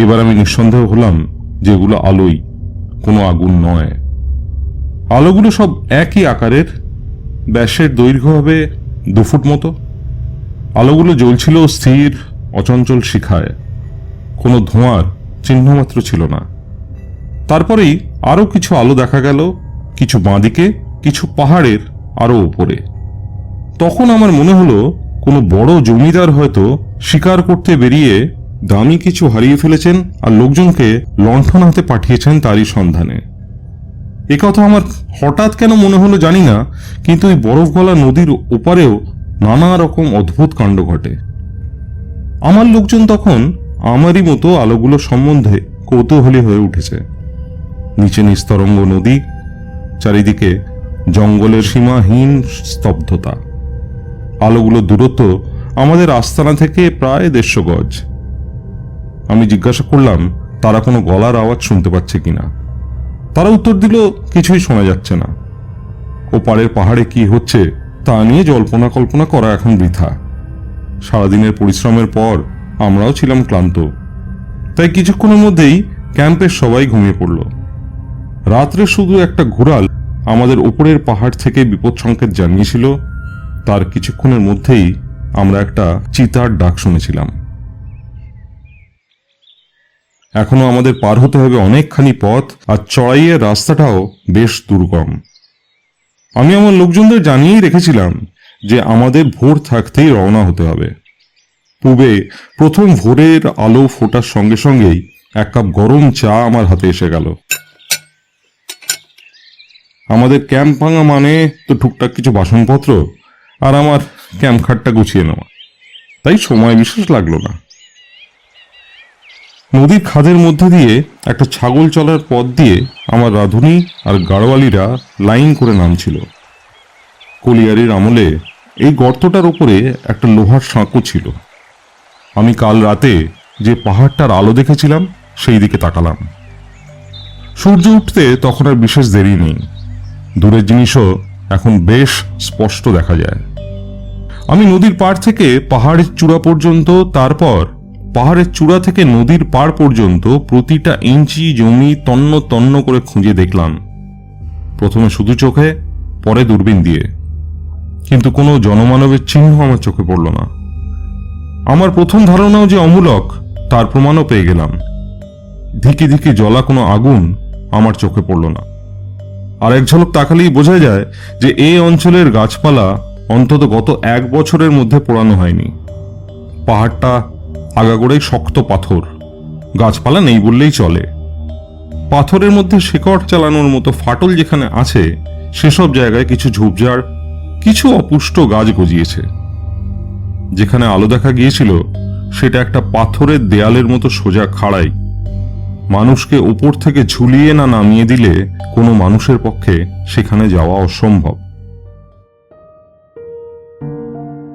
এবার আমি নিঃসন্দেহ হলাম যে এগুলো আলোই, কোনো আগুন নয়। আলোগুলো সব একই আকারের, ব্যাসের দৈর্ঘ্য হবে 2 ফুট মতো। আলোগুলো জ্বলছিল স্থির অচঞ্চল শিখায়, কোনো ধোঁয়ার চিহ্নমাত্র ছিল না। তারপরেই আরো কিছু আলো দেখা গেল, কিছু বাঁদিকে, কিছু পাহাড়ের আরো ওপরে। তখন আমার মনে হলো কোনো বড় জমিদার হয়তো শিকার করতে বেরিয়ে দামি কিছু হারিয়ে ফেলেছেন আর লোকজনকে লণ্ঠন হাতে পাঠিয়েছেন তারই সন্ধানে। একথা আমার হঠাৎ কেন মনে হলো জানি না, কিন্তু এই বরফ গলা নদীর ওপারেও নানা রকম অদ্ভুত কাণ্ড ঘটে। আমার লোকজন তখন আমারই মতো আলোগুলো সম্বন্ধে কৌতূহলী হয়ে উঠেছে। নিচে নিস্তরঙ্গ নদী, চারিদিকে জঙ্গলের সীমাহীন স্তব্ধতা। আলোগুলোর দূরত্ব আমাদের আস্তানা থেকে প্রায় 150 গজ। আমি জিজ্ঞাসা করলাম তারা কোনো গলার আওয়াজ শুনতে পাচ্ছে কিনা। তারা উত্তর দিল কিছুই শোনা যাচ্ছে না। ওপারের পাহাড়ে কি হচ্ছে তা নিয়ে জল্পনা কল্পনা করা এখন বৃথা। সারাদিনের পরিশ্রমের পর আমরাও ছিলাম ক্লান্ত, তাই কিছুক্ষণের মধ্যেই ক্যাম্পের সবাই ঘুমিয়ে পড়ল। রাত্রে শুধু একটা ঘোড়াল আমাদের উপরের পাহাড় থেকে বিপদ সংকেত জানিয়েছিল। তার কিছুক্ষণের মধ্যেই আমরা একটা চিতার ডাক শুনেছিলাম। এখনো আমাদের পার হতে হবে অনেকখানি পথ, আর চড়াইয়ের রাস্তাটাও বেশ দুর্গম। আমি আমার লোকজনদের জানিয়েই রেখেছিলাম যে আমাদের ভোর থাকতেই রওনা হতে হবে। পূবে প্রথম ভোরের আলো ফোটার সঙ্গে সঙ্গেই 1 কাপ গরম চা আমার হাতে এসে গেল। আমাদের ক্যাম্প ভাঙা মানে তো টুকটাক কিছু বাসনপত্র আর আমার ক্যাম্প খাটটা গুছিয়ে নেওয়া, তাই সময় বিশেষ লাগলো না। নদীর খাদের মধ্যে দিয়ে একটা ছাগল চলার পথ দিয়ে আমার রাঁধুনি আর গাড়োয়ালিরা লাইন করে নামছিল। কলিয়ারির আমলে এই গর্তটার উপরে একটা লোহার সাঁকো ছিল। আমি কাল রাতে যে পাহাড়টার আলো দেখেছিলাম সেই দিকে তাকালাম। সূর্য উঠতে তখন আর বিশেষ দেরি নেই। দূরের জিনিসও এখন বেশ স্পষ্ট দেখা যায়। আমি নদীর পাড় থেকে পাহাড়ের চূড়া পর্যন্ত, তারপর পাহাড়ের চূড়া থেকে নদীর পাড় পর্যন্ত প্রতিটা ইঞ্চি জমি তন্ন তন্ন করে খুঁজে দেখলাম। প্রথমে শুধু চোখে, পরে দূরবীন দিয়ে, কিন্তু কোনো জনমানবের চিহ্ন আমার চোখে পড়ল না। আমার প্রথম ধারণাও যে অমূলক তার প্রমাণও পেয়ে গেলাম। ধিকে ধিকে জ্বলা কোনো আগুন আমার চোখে পড়ল না। আর এক ঝলক তাকালেই বোঝা যায় যে এই অঞ্চলের গাছপালা অন্তত গত 1 বছরের মধ্যে পোড়ানো হয়নি। পাহাড়টা আগাগোড়াই শক্ত পাথর, গাছপালা নেই বললেই চলে। পাথরের মধ্যে শেকড় চালানোর মতো ফাটল যেখানে আছে সেসব জায়গায় কিছু ঝোপঝাড়, কিছু অপুষ্ট গাছ গজিয়েছে। যেখানে আলো দেখা গিয়েছিল সেটা একটা পাথরের দেয়ালের মতো সোজা খাড়াই। মানুষকে উপর থেকে ঝুলিয়ে না নামিয়ে দিলে কোনো মানুষের পক্ষে সেখানে যাওয়া অসম্ভব।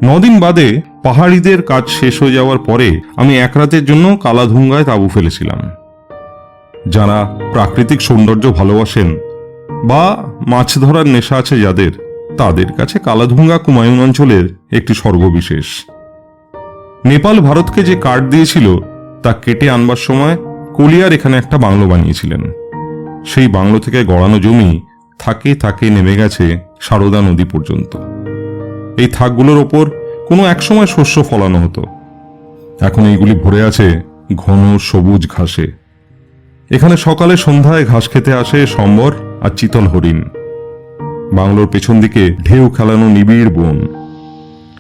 9 দিন বাদে পাহাড়িদের কাজ শেষ হয়ে যাওয়ার পরে আমি 1 রাতের জন্য কালাধুঙ্গায় তাঁবু ফেলেছিলাম। যারা প্রাকৃতিক সৌন্দর্য ভালোবাসেন বা মাছ ধরার নেশা আছে যাদের, তাদের কাছে কালাধুঙ্গা কুমায়ুন অঞ্চলের একটি স্বর্গবিশেষ। নেপাল ভারতকে যে কার্ড দিয়েছিল তা কেটে আনবার সময় কলিয়ার এখানে একটা বাংলো বানিয়েছিলেন। সেই বাংলো থেকে গড়ানো জমি থাকে থাকে নেমে গেছে সারদা নদী পর্যন্ত। এই থাকগুলোর ওপর কোনো একসময় শস্য ফলানো হতো, এখন এইগুলি ভরে আছে ঘন সবুজ ঘাসে। এখানে সকালে সন্ধ্যায় ঘাস খেতে আসে সম্বর আর চিতল হরিণ। বাংলোর পেছন দিকে ঢেউ খেলানো নিবিড় বন,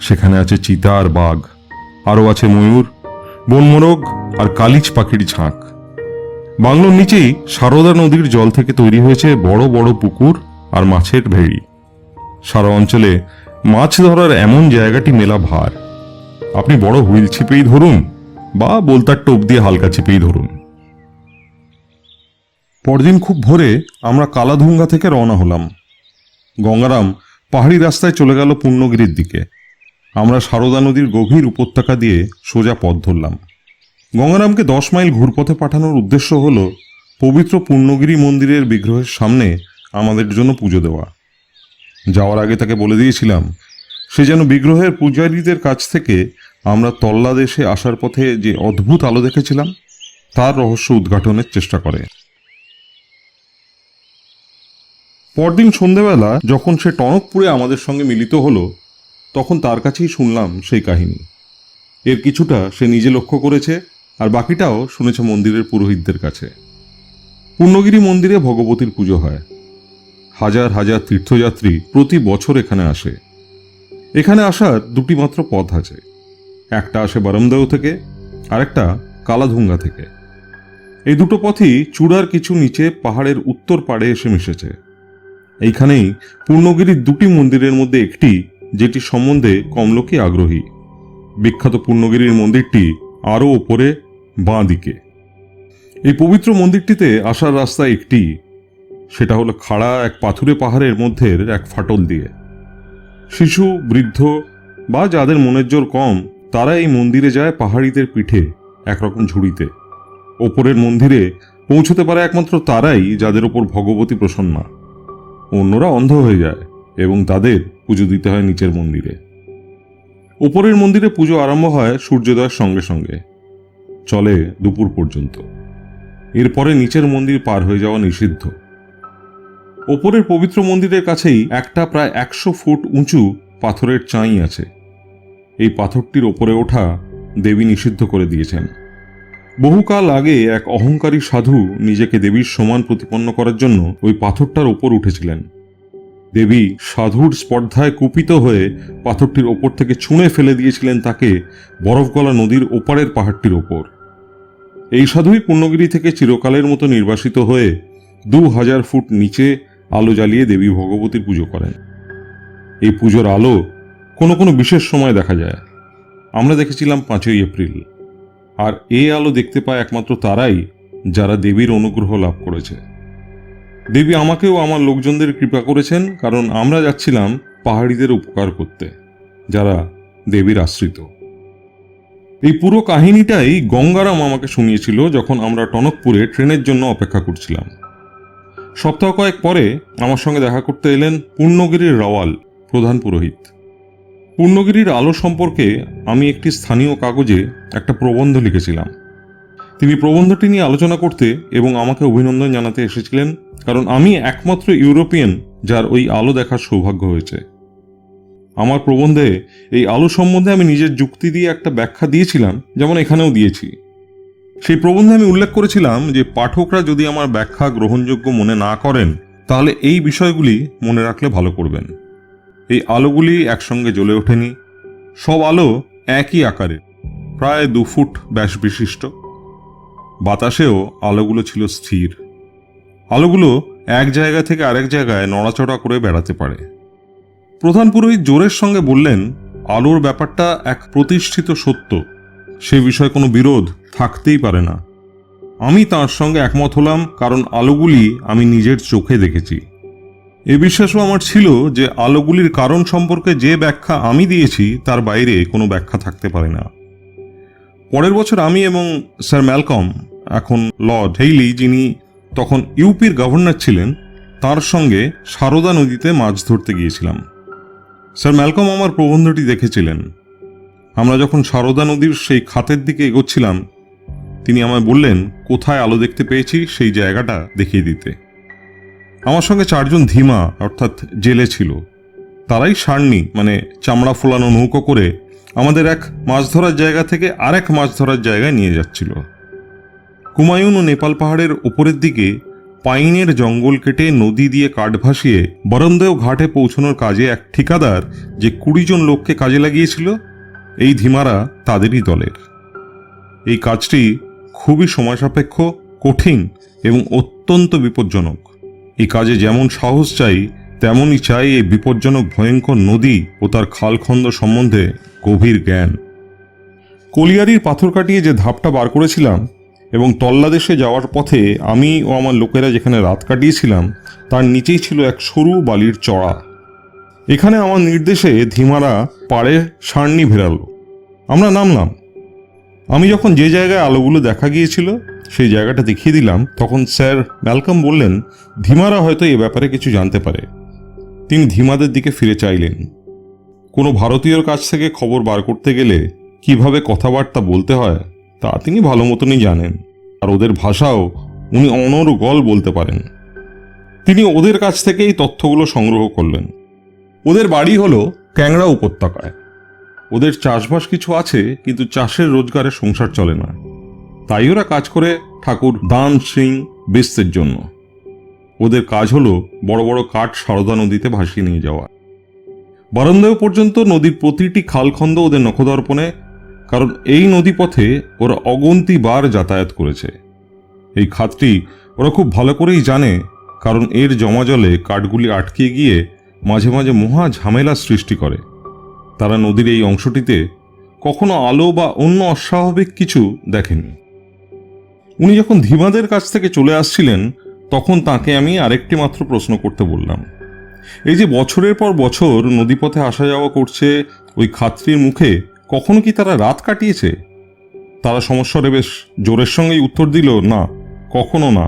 সেখানে আছে চিতা আর বাঘ, আরও আছে ময়ূর, বনমোরগ আর কালিচ পাখির ঝাঁক। বাংলোর নিচেই সারদা নদীর জল থেকে তৈরি হয়েছে বড় বড় পুকুর আর মাছের ভেড়ি। সারা অঞ্চলে মাছ ধরার এমন জায়গাটি মেলা ভার। আপনি বড় হুইল ছিপেই ধরুন বা বোলতার টোপ দিয়ে হালকা ছিপেই ধরুন। পরদিন খুব ভোরে আমরা কালাধুঙ্গা থেকে রওনা হলাম। গঙ্গারাম পাহাড়ি রাস্তায় চলে গেল পূর্ণগিরির দিকে। আমরা সারদা নদীর গভীর উপত্যকা দিয়ে সোজা পথ ধরলাম। গঙ্গারামকে 10 মাইল ঘুরপথে পাঠানোর উদ্দেশ্য হল পবিত্র পূর্ণগিরি মন্দিরের বিগ্রহের সামনে আমাদের জন্য পুজো দেওয়া। যাওয়ার আগে তাকে বলে দিয়েছিলাম সে যেন বিগ্রহের পূজারীদের কাছ থেকে আমরা তল্লাদেশে আসার পথে যে অদ্ভুত আলো দেখেছিলাম তার রহস্য উদ্ঘাটনের চেষ্টা করে। পরদিন সন্ধেবেলা যখন সে টনকপুরে আমাদের সঙ্গে মিলিত হলো, তখন তার কাছেই শুনলাম সেই কাহিনী। এর কিছুটা সে নিজে লক্ষ্য করেছে, আর বাকিটাও শুনেছে মন্দিরের পুরোহিতদের কাছে। পূর্ণগিরি মন্দিরে ভগবতীর পুজো হয়। হাজার হাজার তীর্থযাত্রী প্রতি বছর এখানে আসে। এখানে আসার দুটি মাত্র পথ আছে, একটা আসে বারামদেও থেকে, আরেকটা কালাধুঙ্গা থেকে। এই দুটো পথই চূড়ার কিছু নিচে পাহাড়ের উত্তর পাড়ে এসে মিশেছে। এইখানেই পূর্ণগিরির দুটি মন্দিরের মধ্যে একটি, যেটি সম্বন্ধে কম লোকই আগ্রহী। বিখ্যাত পূর্ণগিরির মন্দিরটি আরও ওপরে বাঁ দিকে। এই পবিত্র মন্দিরটিতে আসার রাস্তা একটি, সেটা হলো খাড়া এক পাথুরে পাহাড়ের মধ্যে এক ফাটল দিয়ে। শিশু, বৃদ্ধ বা যাদের মনের জোর কম, তারা এই মন্দিরে যায় পাহাড়িদের পিঠে, একরকম ঝুড়িতে। ওপরের মন্দিরে পৌঁছতে পারে একমাত্র তারাই যাদের ওপর ভগবতী প্রসন্না। অন্যরা অন্ধ হয়ে যায় এবং তাদের পুজো দিতে হয় নিচের মন্দিরে। ওপরের মন্দিরে পুজো আরম্ভ হয় সূর্যোদয়ের সঙ্গে সঙ্গে, চলে দুপুর পর্যন্ত। এরপরে নিচের মন্দির পার হয়ে যাওয়া নিষিদ্ধ। ওপরের পবিত্র মন্দিরের কাছেই একটা প্রায় 100 ফুট উঁচু পাথরের চাঁই আছে। এই পাথরটির ওপরে ওঠা দেবী নিষিদ্ধ করে দিয়েছেন। বহুকাল আগে এক অহংকারী সাধু নিজেকে দেবীর সমান প্রতিপন্ন করার জন্য ওই পাথরটার ওপর উঠেছিলেন। দেবী সাধুর স্পর্ধায় কুপিত হয়ে পাথরটির ওপর থেকে ছুঁড়ে ফেলে দিয়েছিলেন তাকে বরফগলা নদীর ওপারের পাহাড়টির ওপর। এই সাধুই পূর্ণগিরি থেকে চিরকালের মতো নির্বাসিত হয়ে 2000 ফুট নিচে আলো জ্বালিয়ে দেবী ভগবতীর পুজো করেন। এই পুজোর আলো কোনো কোনো বিশেষ সময় দেখা যায়। আমরা দেখেছিলাম 5ই এপ্রিল। আর এই আলো দেখতে পায় একমাত্র তারাই যারা দেবীর অনুগ্রহ লাভ করেছে। দেবী আমাকেও আমার লোকজনদের কৃপা করেছেন, কারণ আমরা যাচ্ছিলাম পাহাড়িদের উপকার করতে, যারা দেবীর আশ্রিত। এই পুরো কাহিনীটাই গঙ্গারাম আমাকে শুনিয়েছিল যখন আমরা টনকপুরে ট্রেনের জন্য অপেক্ষা করছিলাম। সপ্তাহ কয়েক পরে আমার সঙ্গে দেখা করতে এলেন পূর্ণগিরির রাওয়াল, প্রধান পুরোহিত। পূর্ণগিরির আলো সম্পর্কে আমি একটি স্থানীয় কাগজে একটা প্রবন্ধ লিখেছিলাম। তিনি প্রবন্ধটি নিয়ে আলোচনা করতে এবং আমাকে অভিনন্দন জানাতে এসেছিলেন, কারণ আমি একমাত্র ইউরোপিয়ান যার ওই আলো দেখার সৌভাগ্য হয়েছে। আমার প্রবন্ধে এই আলো সম্বন্ধে আমি নিজের যুক্তি দিয়ে একটা ব্যাখ্যা দিয়েছিলাম, যেমন এখানেও দিয়েছি। সেই প্রবন্ধে আমি উল্লেখ করেছিলাম যে পাঠকরা যদি আমার ব্যাখ্যা গ্রহণযোগ্য মনে না করেন, তাহলে এই বিষয়গুলি মনে রাখলে ভালো করবেন। এই আলোগুলি একসঙ্গে জ্বলে ওঠেনি। সব আলো একই আকারে, প্রায় 2 ফুট ব্যাস বিশিষ্ট। বাতাসেও আলোগুলো ছিল স্থির। আলোগুলো এক জায়গা থেকে আরেক জায়গায় নড়াচড়া করে বেড়াতে পারে। প্রধান পুরোহিত জোরের সঙ্গে বললেন, আলোর ব্যাপারটা এক প্রতিষ্ঠিত সত্য, সে বিষয়ে কোনো বিরোধ থাকতেই পারে না। আমি তার সঙ্গে একমত হলাম, কারণ আলোগুলি আমি নিজের চোখে দেখেছি। এ বিশ্বাসও আমার ছিল যে আলোগুলির কারণ সম্পর্কে যে ব্যাখ্যা আমি দিয়েছি তার বাইরে কোনো ব্যাখ্যা থাকতে পারে না। পরের বছর আমি এবং স্যার ম্যালকম, এখন লর্ড হেইলি, যিনি তখন ইউপির গভর্নর ছিলেন, তার সঙ্গে সারদা নদীতে মাছ ধরতে গিয়েছিলাম। স্যার ম্যালকম আমার প্রবন্ধটি দেখেছিলেন। আমরা যখন সারদা নদীর সেই খাতের দিকে এগোচ্ছিলাম, তিনি আমায় বললেন কোথায় আলো দেখতে পেয়েছি সেই জায়গাটা দেখিয়ে দিতে। আমার সঙ্গে 4 জন ধিমা অর্থাৎ জেলে ছিল। তারাই সারনি মানে চামড়া ফোলানো নৌকো করে আমাদের এক মাছ ধরার জায়গা থেকে আরেক মাছ ধরার জায়গায় নিয়ে যাচ্ছিল। কুমায়ুন ও নেপাল পাহাড়ের ওপরের দিকে পাইনের জঙ্গল কেটে নদী দিয়ে কাঠ ভাসিয়ে বরমদেও ঘাটে পৌঁছানোর কাজে এক ঠিকাদার যে 20 জন লোককে কাজে লাগিয়েছিল, এই ধিমারা তাদেরই দলের। এই কাজটি খুবই সময় সাপেক্ষ, কঠিন এবং অত্যন্ত বিপজ্জনক। এই কাজে যেমন সাহস চাই, তেমনই চাই এই বিপজ্জনক ভয়ঙ্কর নদী ও তার খালখন্দ সম্বন্ধে গভীর জ্ঞান। কলিয়ারির পাথর কাটিয়ে যে ধাপটা বার করেছিলাম এবং তল্লাদেশে যাওয়ার পথে আমি ও আমার লোকেরা যেখানে রাত কাটিয়েছিলাম, তার নিচেই ছিল এক সরু বালির চড়া। এখানে আমার নির্দেশে ধিমারা পাড়ে সারনি ভেরালো। আমরা নামলাম। আমি যখন যে জায়গায় আলোগুলো দেখা গিয়েছিল সেই জায়গাটা দেখিয়ে দিলাম, তখন স্যার ম্যালকম বললেন, ধিমারা হয়তো এ ব্যাপারে কিছু জানতে পারে। তিনি ধিমাদের দিকে ফিরে চাইলেন। কোনো ভারতীয়র কাছ থেকে খবর বার করতে গেলে কিভাবে কথাবার্তা বলতে হয় তা তিনি ভালো মতনই জানেন, আর ওদের ভাষাও উনি অনর্গল বলতে পারেন। তিনি ওদের কাছ থেকে এই তথ্যগুলো সংগ্রহ করলেন। ওদের বাড়ি হলো ক্যাংড়া উপত্যকায়। ওদের চাষবাস কিছু আছে, কিন্তু চাষের রোজগারে সংসার চলে না। তাই ওরা কাজ করে ঠাকুর দান সিং বেস্তের জন্য। ওদের কাজ হলো বড় বড় কাঠ সারদা নদীতে ভাসিয়ে নিয়ে যাওয়া। বারান্দায় পর্যন্ত নদীর প্রতিটি খালখন্দ ওদের নখদর্পণে, কারণ এই নদীপথে ওরা অগন্তি বার যাতায়াত করেছে। এই খাতটি ওরা খুব ভালো করেই জানে, কারণ এর জমা জলে কাঠগুলি আটকে গিয়ে মাঝে মাঝে মহা ঝামেলা সৃষ্টি করে। তারা নদীর এই অংশটিতে কখনো আলো বা অন্য অস্বাভাবিক কিছু দেখেনি। উনি যখন ধীমাদের কাছ থেকে চলে আসছিলেন, তখন তাকে আমি আরেকটি মাত্র প্রশ্ন করতে বললাম। এই যে বছরের পর বছর নদীপথে আসা যাওয়া করছে ওই খাতটির মুখে, কখনো কি তারা রাত কাটিয়েছে? তারা সমস্যারে বেশ জোরের সঙ্গেই উত্তর দিল, না, কখনো না।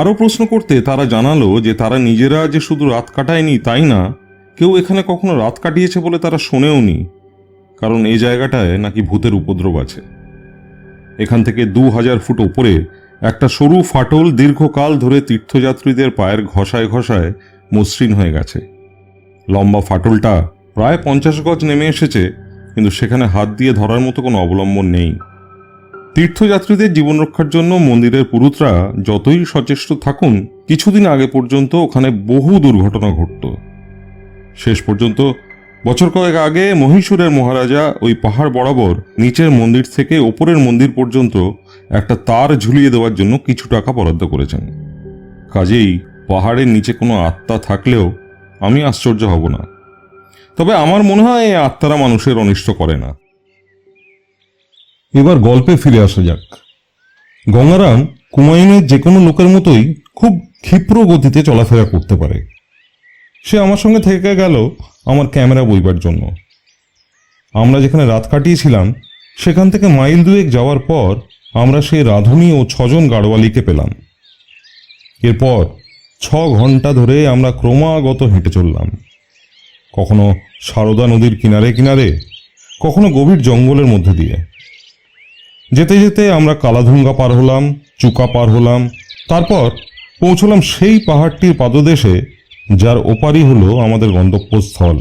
আরও প্রশ্ন করতে তারা জানালো যে তারা নিজেরা যে শুধু রাত কাটায়নি তাই না, কেউ এখানে কখনো রাত কাটিয়েছে বলে তারা শোনেওনি, কারণ এই জায়গাটায় নাকি ভূতের উপদ্রব আছে। এখান থেকে 2000 ফুট ওপরে একটা সরু ফাটল দীর্ঘকাল ধরে তীর্থযাত্রীদের পায়ের ঘষায় ঘষায় মসৃণ হয়ে গেছে। লম্বা ফাটলটা প্রায় 50 গজ নেমে এসেছে, কিন্তু সেখানে হাত দিয়ে ধরার মতো কোনো অবলম্বন নেই। তীর্থযাত্রীদের জীবন রক্ষার জন্য মন্দিরের পুরুতরা যতই সচেষ্ট থাকুন, কিছুদিন আগে পর্যন্ত ওখানে বহু দুর্ঘটনা ঘটত। শেষ পর্যন্ত বছর কয়েক আগে মহীশূরের মহারাজা ওই পাহাড় বরাবর নিচের মন্দির থেকে ওপরের মন্দির পর্যন্ত একটা তার ঝুলিয়ে দেওয়ার জন্য কিছু টাকা বরাদ্দ করেছেন। কাজেই পাহাড়ের নিচে কোনো আত্মা থাকলেও আমি আশ্চর্য হব না। তবে আমার মনে হয় এই আত্মারা মানুষের অনিষ্ট করে না। এবার গল্পে ফিরে আসা যাক। গঙ্গারাম কুমায়ুনের যে কোনো লোকের মতোই খুব ক্ষিপ্র গতিতে চলাফেরা করতে পারে। সে আমার সঙ্গে থেকে গেল আমার ক্যামেরা বইবার জন্য। আমরা যেখানে রাত কাটিয়েছিলাম সেখান থেকে মাইল 2 যাওয়ার পর আমরা সেই রাঁধুনি ও 6 জন গাড়োয়ালিকে পেলাম। এরপর 6 ঘন্টা ধরে আমরা ক্রমাগত হেঁটে চললাম, কখনো সারদা নদীর কিনারে কিনারে, কখনো গভীর জঙ্গলের মধ্যে দিয়ে। যেতে যেতে আমরা কালাধুঙ্গা পার হলাম, চুকা পার হলাম, তারপর পৌঁছলাম সেই পাহাড়টির পাদদেশে, যার ওপারই হলো আমাদের গন্তব্যস্থল,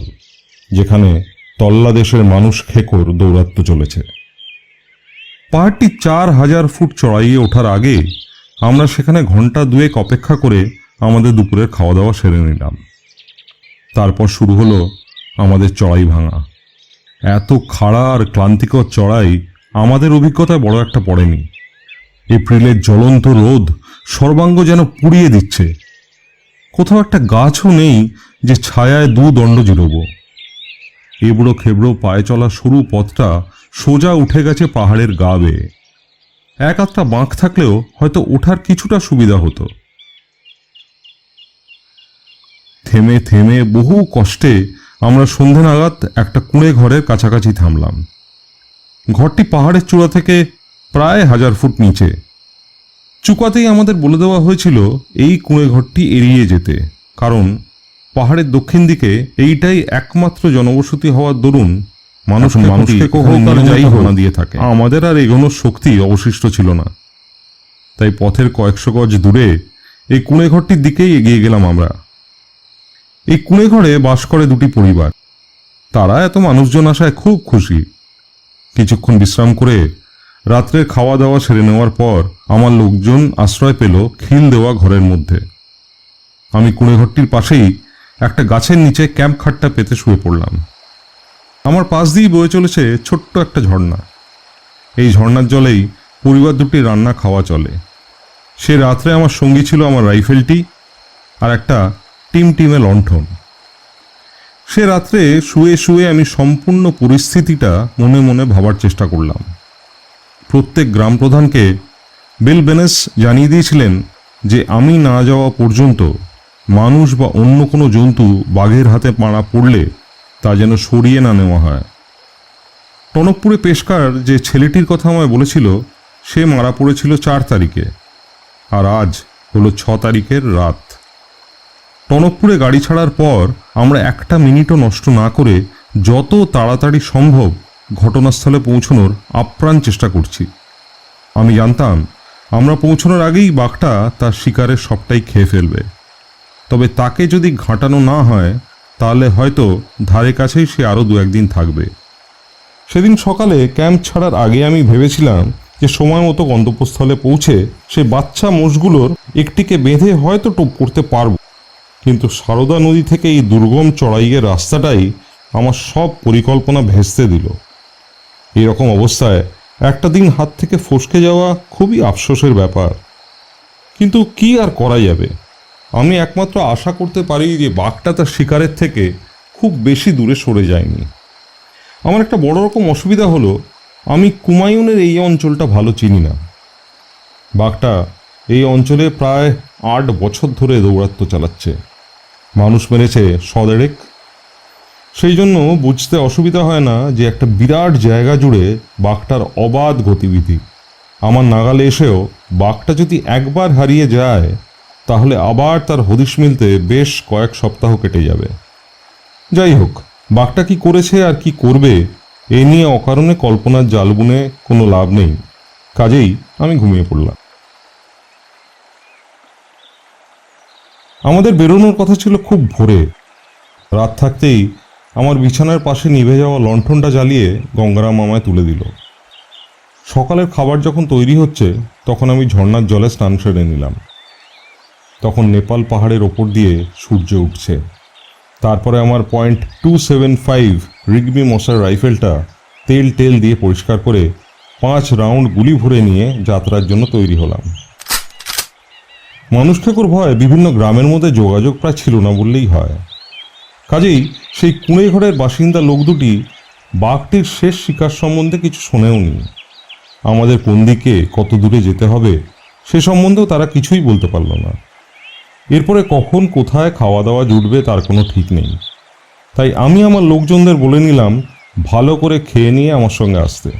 যেখানে তল্লাদেশের মানুষ খেকর দৌরাত্ম্য চলেছে। পাহাড়টি 4000 ফুট চড়াইয়ে ওঠার আগে আমরা সেখানে ঘন্টা 2 অপেক্ষা করে আমাদের দুপুরের খাওয়া দাওয়া সেরে নিলাম। তারপর শুরু হলো আমাদের চড়াই ভাঙা। এত খাড়া আর ক্লান্তিকর চড়াই আমাদের অভিজ্ঞতায় বড় একটা পড়েনি। এপ্রিলের জ্বলন্ত রোদ সর্বাঙ্গ যেন পুড়িয়ে দিচ্ছে। কোথাও একটা গাছও নেই যে ছায়ায় 2 দণ্ড জিরোব। এবড়ো খেবড়ো পায়ে চলা সরু পথটা সোজা উঠে গেছে পাহাড়ের গা বেয়ে। এক আধটা বাঁক থাকলেও হয়তো ওঠার কিছুটা সুবিধা হতো। থেমে থেমে বহু কষ্টে আমরা সন্ধে নাগাদ একটা কুঁড়ে ঘরের কাছাকাছি থামলাম। ঘরটি পাহাড়ের চূড়া থেকে প্রায় 1000 ফুট নিচে। চুকাতেই আমাদের বলে দেওয়া হয়েছিল এই কুঁড়ে ঘরটি এড়িয়ে যেতে, কারণ পাহাড়ের দক্ষিণ দিকে এইটাই একমাত্র জনবসতি হওয়ার দরুন মানুষকে কখনো দিয়ে থাকে। আমাদের আর এগোনোর শক্তি অবশিষ্ট ছিল না, তাই পথের কয়েকশো গজ দূরে এই কুঁড়ে ঘরটির দিকেই এগিয়ে গেলাম আমরা। এই কুঁড়ে ঘরে বাস করে 2টি পরিবার। তারা এত মানুষজন আসায় খুব খুশি। কিছুক্ষণ বিশ্রাম করে রাত্রের খাওয়া দাওয়া সেরে নেওয়ার পর আমার লোকজন আশ্রয় পেল খিল দেওয়া ঘরের মধ্যে। আমি কুঁড়ে ঘরটির পাশেই একটা গাছের নিচে ক্যাম্প খাটটা পেতে শুয়ে পড়লাম। আমার পাশ দিয়ে বয়ে চলেছে ছোট্ট একটা ঝর্ণা। এই ঝর্ণার জলেই পরিবার 2টি রান্না খাওয়া চলে। সে রাত্রে আমার সঙ্গী ছিল আমার রাইফেলটি আর একটা টিমটিমে লণ্ঠন। সে রাত্রে শুয়ে শুয়ে আমি সম্পূর্ণ পরিস্থিতিটা মনে মনে ভাবার চেষ্টা করলাম। প্রত্যেক গ্রাম প্রধানকে বিল বেনেস জানিয়ে দিয়েছিলেন যে আমি না যাওয়া পর্যন্ত মানুষ বা অন্য কোনো জন্তু বাঘের হাতে মারা পড়লে তা যেন সরিয়ে না নেওয়া হয়। টনকপুরে পেশকার যে ছেলেটির কথা আমায় বলেছিল, সে মারা পড়েছিল 4 তারিখে, আর আজ হলো 6 তারিখের রাত। টনকপুরে গাড়ি ছাড়ার পর আমরা একটা মিনিটও নষ্ট না করে যত তাড়াতাড়ি সম্ভব ঘটনাস্থলে পৌঁছানোর আপ্রাণ চেষ্টা করছি। আমি জানতাম আমরা পৌঁছানোর আগেই বাঘটা তার শিকারের সবটাই খেয়ে ফেলবে, তবে তাকে যদি ঘাঁটানো না হয় তাহলে হয়তো ধারে কাছেই সে আরও 2-1 দিন থাকবে। সেদিন সকালে ক্যাম্প ছাড়ার আগে আমি ভেবেছিলাম যে সময় মতো গন্তব্যস্থলে পৌঁছে সেই বাচ্চা মোষগুলোর একটিকে বেঁধে হয়তো টোপ করতে পারব, কিন্তু সারদা নদী থেকে এই দুর্গম চড়াইয়ের রাস্তাটাই আমার সব পরিকল্পনা ভেস্তে দিল। এরকম অবস্থায় একটা দিন হাত থেকে ফসকে যাওয়া খুবই আফসোসের ব্যাপার, কিন্তু কি আর করা যাবে। আমি একমাত্র আশা করতে পারি যে বাঘটা তার শিকারের থেকে খুব বেশি দূরে সরে যায়নি। আমার একটা বড় রকম অসুবিধা হলো, আমি কুমায়ুনের এই অঞ্চলটা ভালো চিনি না। বাঘটা এই অঞ্চলে প্রায় 8 বছর ধরে দৌরাত্ম্য চালাচ্ছে, মানুষ মেরেছে 100-1.5। সেই জন্য বুঝতে অসুবিধা হয় না যে একটা বিরাট জায়গা জুড়ে বাঘটার অবাধ গতিবিধি। আমার নাগালে এসেও বাঘটা যদি একবার হারিয়ে যায় তাহলে আবার তার হদিশ মিলতে বেশ কয়েক সপ্তাহ কেটে যাবে। যাই হোক, বাঘটা কি করেছে আর কি করবে এ নিয়ে অকারণে কল্পনার জাল বুনে কোনো লাভ নেই। কাজেই আমি ঘুমিয়ে পড়লাম। আমাদের বেরোনোর কথা ছিল খুব ভোরে। রাত থাকতেই আমার বিছানার পাশে নিভে যাওয়া লণ্ঠনটা জ্বালিয়ে গঙ্গারাম আমায় তুলে দিল। সকালের খাবার যখন তৈরি হচ্ছে তখন আমি ঝর্ণার জলে স্নান সেরে নিলাম। তখন নেপাল পাহাড়ের ওপর দিয়ে সূর্য উঠছে। তারপরে আমার .275 রিগবি মশার রাইফেলটা তেল দিয়ে পরিষ্কার করে 5 রাউন্ড গুলি ভরে নিয়ে যাত্রার জন্য তৈরি হলাম। মানুষ ঠাকুর ভয় বিভিন্ন গ্রামের মধ্যে যোগাযোগ প্রায় ছিল না বললেই হয়। কাজেই সেই কুঁড়ে ঘরের বাসিন্দা লোক দুটি বাঘটির শেষ শিকার সম্বন্ধে কিছু শোনেওনি। আমাদের কোন দিকে কত দূরে যেতে হবে সে সম্বন্ধেও তারা কিছুই বলতে পারল না। এরপরে কখন কোথায় খাওয়া দাওয়া জুটবে তার কোনো ঠিক নেই। তাই আমি আমার লোকজনদের বলে নিলাম ভালো করে খেয়ে নিয়ে আমার সঙ্গে আসতে।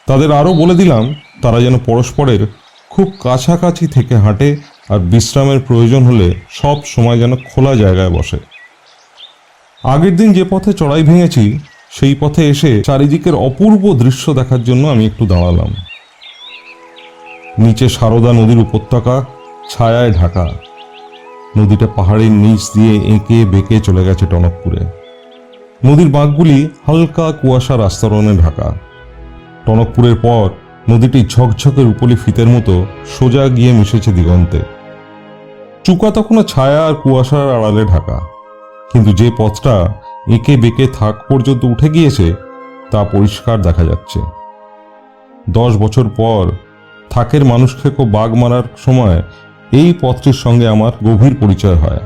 তাদের আরও বলে দিলাম তারা যেন পরস্পরের খুব কাছাকাছি থেকে হাঁটে আর বিশ্রামের প্রয়োজন হলে সব সময় যেন খোলা জায়গায় বসে। আগের দিন যে পথে চড়াই ভেঙেছি সেই পথে এসে চারিদিকের অপূর্ব দৃশ্য দেখার জন্য আমি একটু দাঁড়ালাম। নিচে সারদা নদীর উপত্যকা ছায়ায় ঢাকা। নদীটা পাহাড়ের নিচ দিয়ে এঁকে বেঁকে চলে গেছে টনকপুরে। নদীর বাঁকগুলি হালকা কুয়াশার আস্তরণে ঢাকা। টনকপুরের পর নদীটি ঝকঝকে রূপলি ফিতের মতো সোজা গিয়ে মিশেছে দিগন্তে। চুকা তখনও ছায়া আর কুয়াশার আড়ালে ঢাকা, কিন্তু যে পথটা এঁকে বেঁকে থাক পর্যন্ত উঠে গিয়েছে তা পরিষ্কার দেখা যাচ্ছে। 10 বছর পর থাকের মানুষ খেকো বাঘ মারার সময় এই পথটির সঙ্গে আমার গভীর পরিচয় হয়।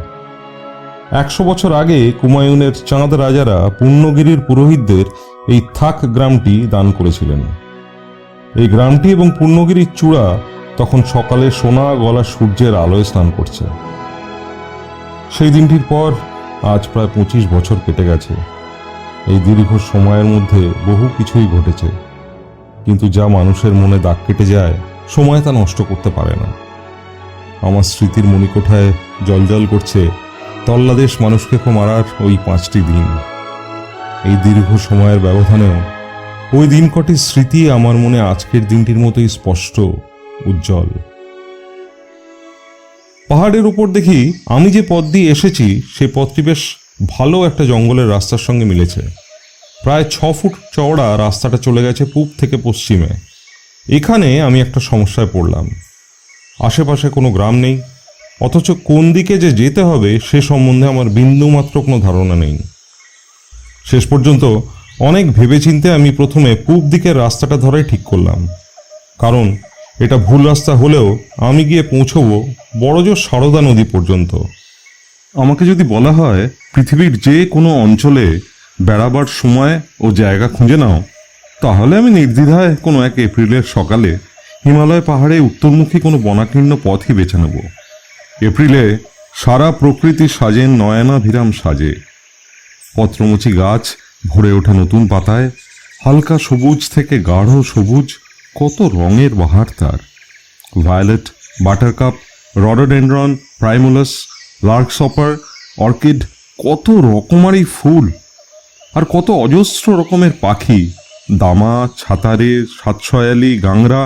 100 বছর আগে কুমায়ুনের চাঁদ রাজারা পূর্ণগিরির পুরোহিতদের এই থাক গ্রামটি দান করেছিলেন। এই গ্রামটি এবং পূর্ণগিরির চূড়া তখন সকালে সোনা গলা সূর্যের আলোয় স্নান করছে। সেই দিনটির পর আজ প্রায় 25 বছর কেটে গেছে। এই দীর্ঘ সময়ের মধ্যে বহু কিছুই ঘটেছে, কিন্তু যা মানুষের মনে দাগ কেটে যায় সময় তা নষ্ট করতে পারে না। আমার স্মৃতির মণিকোঠায় জ্বলজ্বল করছে তল্লাদেশ মানুষকে মারার ওই 5টি দিন। এই দীর্ঘ সময়ের ব্যবধানেও ওই দিন কটির স্মৃতি আমার মনে আজকের দিনটির মতোই স্পষ্ট, উজ্জ্বল। পাহাড়ের উপর দেখি আমি যে পথ দিয়ে এসেছি সেই পথটি বেশ ভালো একটা জঙ্গলের রাস্তার সঙ্গে মিলেছে। প্রায় 6 ফুট চওড়া রাস্তাটা চলে গেছে পূব থেকে পশ্চিমে। এখানে আমি একটা সমস্যায় পড়লাম। আশেপাশে কোনো গ্রাম নেই, অথচ কোন দিকে যে যেতে হবে সে সম্বন্ধে আমার বিন্দুমাত্র কোনো ধারণা নেই। শেষ পর্যন্ত অনেক ভেবেচিন্তে আমি প্রথমে পূব দিকের রাস্তাটা ধরাই ঠিক করলাম, কারণ এটা ভুল রাস্তা হলেও আমি গিয়ে পৌঁছবো বড়জোর সারদা নদী পর্যন্ত। আমাকে যদি বলা হয় পৃথিবীর যে কোনো অঞ্চলে বেড়াবার সময় ও জায়গা খুঁজে নাও, তাহলে আমি নির্দ্বিধায় কোনো এক এপ্রিলের সকালে হিমালয় পাহাড়ে উত্তরমুখী কোনো বনাকীর্ণ পথই বেছে নেব। এপ্রিলে সারা প্রকৃতি সাজেন নয়নাভিরাম সাজে। পত্রমুচি গাছ ভরে ওঠা নতুন পাতায়, হালকা সবুজ থেকে গাঢ় সবুজ, কত রঙের বাহার তার। ভায়োলেট, বাটারকাপ, রডোডেন্ড্রন, প্রাইমুলাস, লার্কসপার, অর্কিড, কত রকমারি ফুল আর কত অজস্র রকমের পাখি, দামা, ছাতারে, সাতশয়ালি, গাংরা,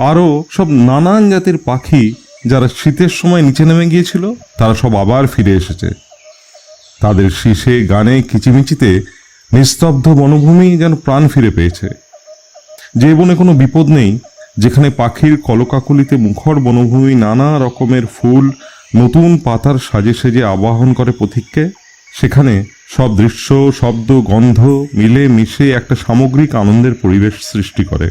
আরও সব নানান জাতের পাখি যারা শীতের সময় নিচে নেমে গিয়েছিল তারা সব আবার ফিরে এসেছে। তাদের শীষে গানে কিচিমিচিতে নিস্তব্ধ বনভূমি যেন প্রাণ ফিরে পেয়েছে। যে বনে কোনো বিপদ নেই, যেখানে পাখির কলকাকলিতে মুখর বনভূমি নানা রকমের ফুল নতুন পাতার সাজে সেজে আবাহন করে পথিককে, সেখানে সব দৃশ্য, শব্দ, গন্ধ মিলে মিশে একটা সামগ্রিক আনন্দের পরিবেশ সৃষ্টি করে।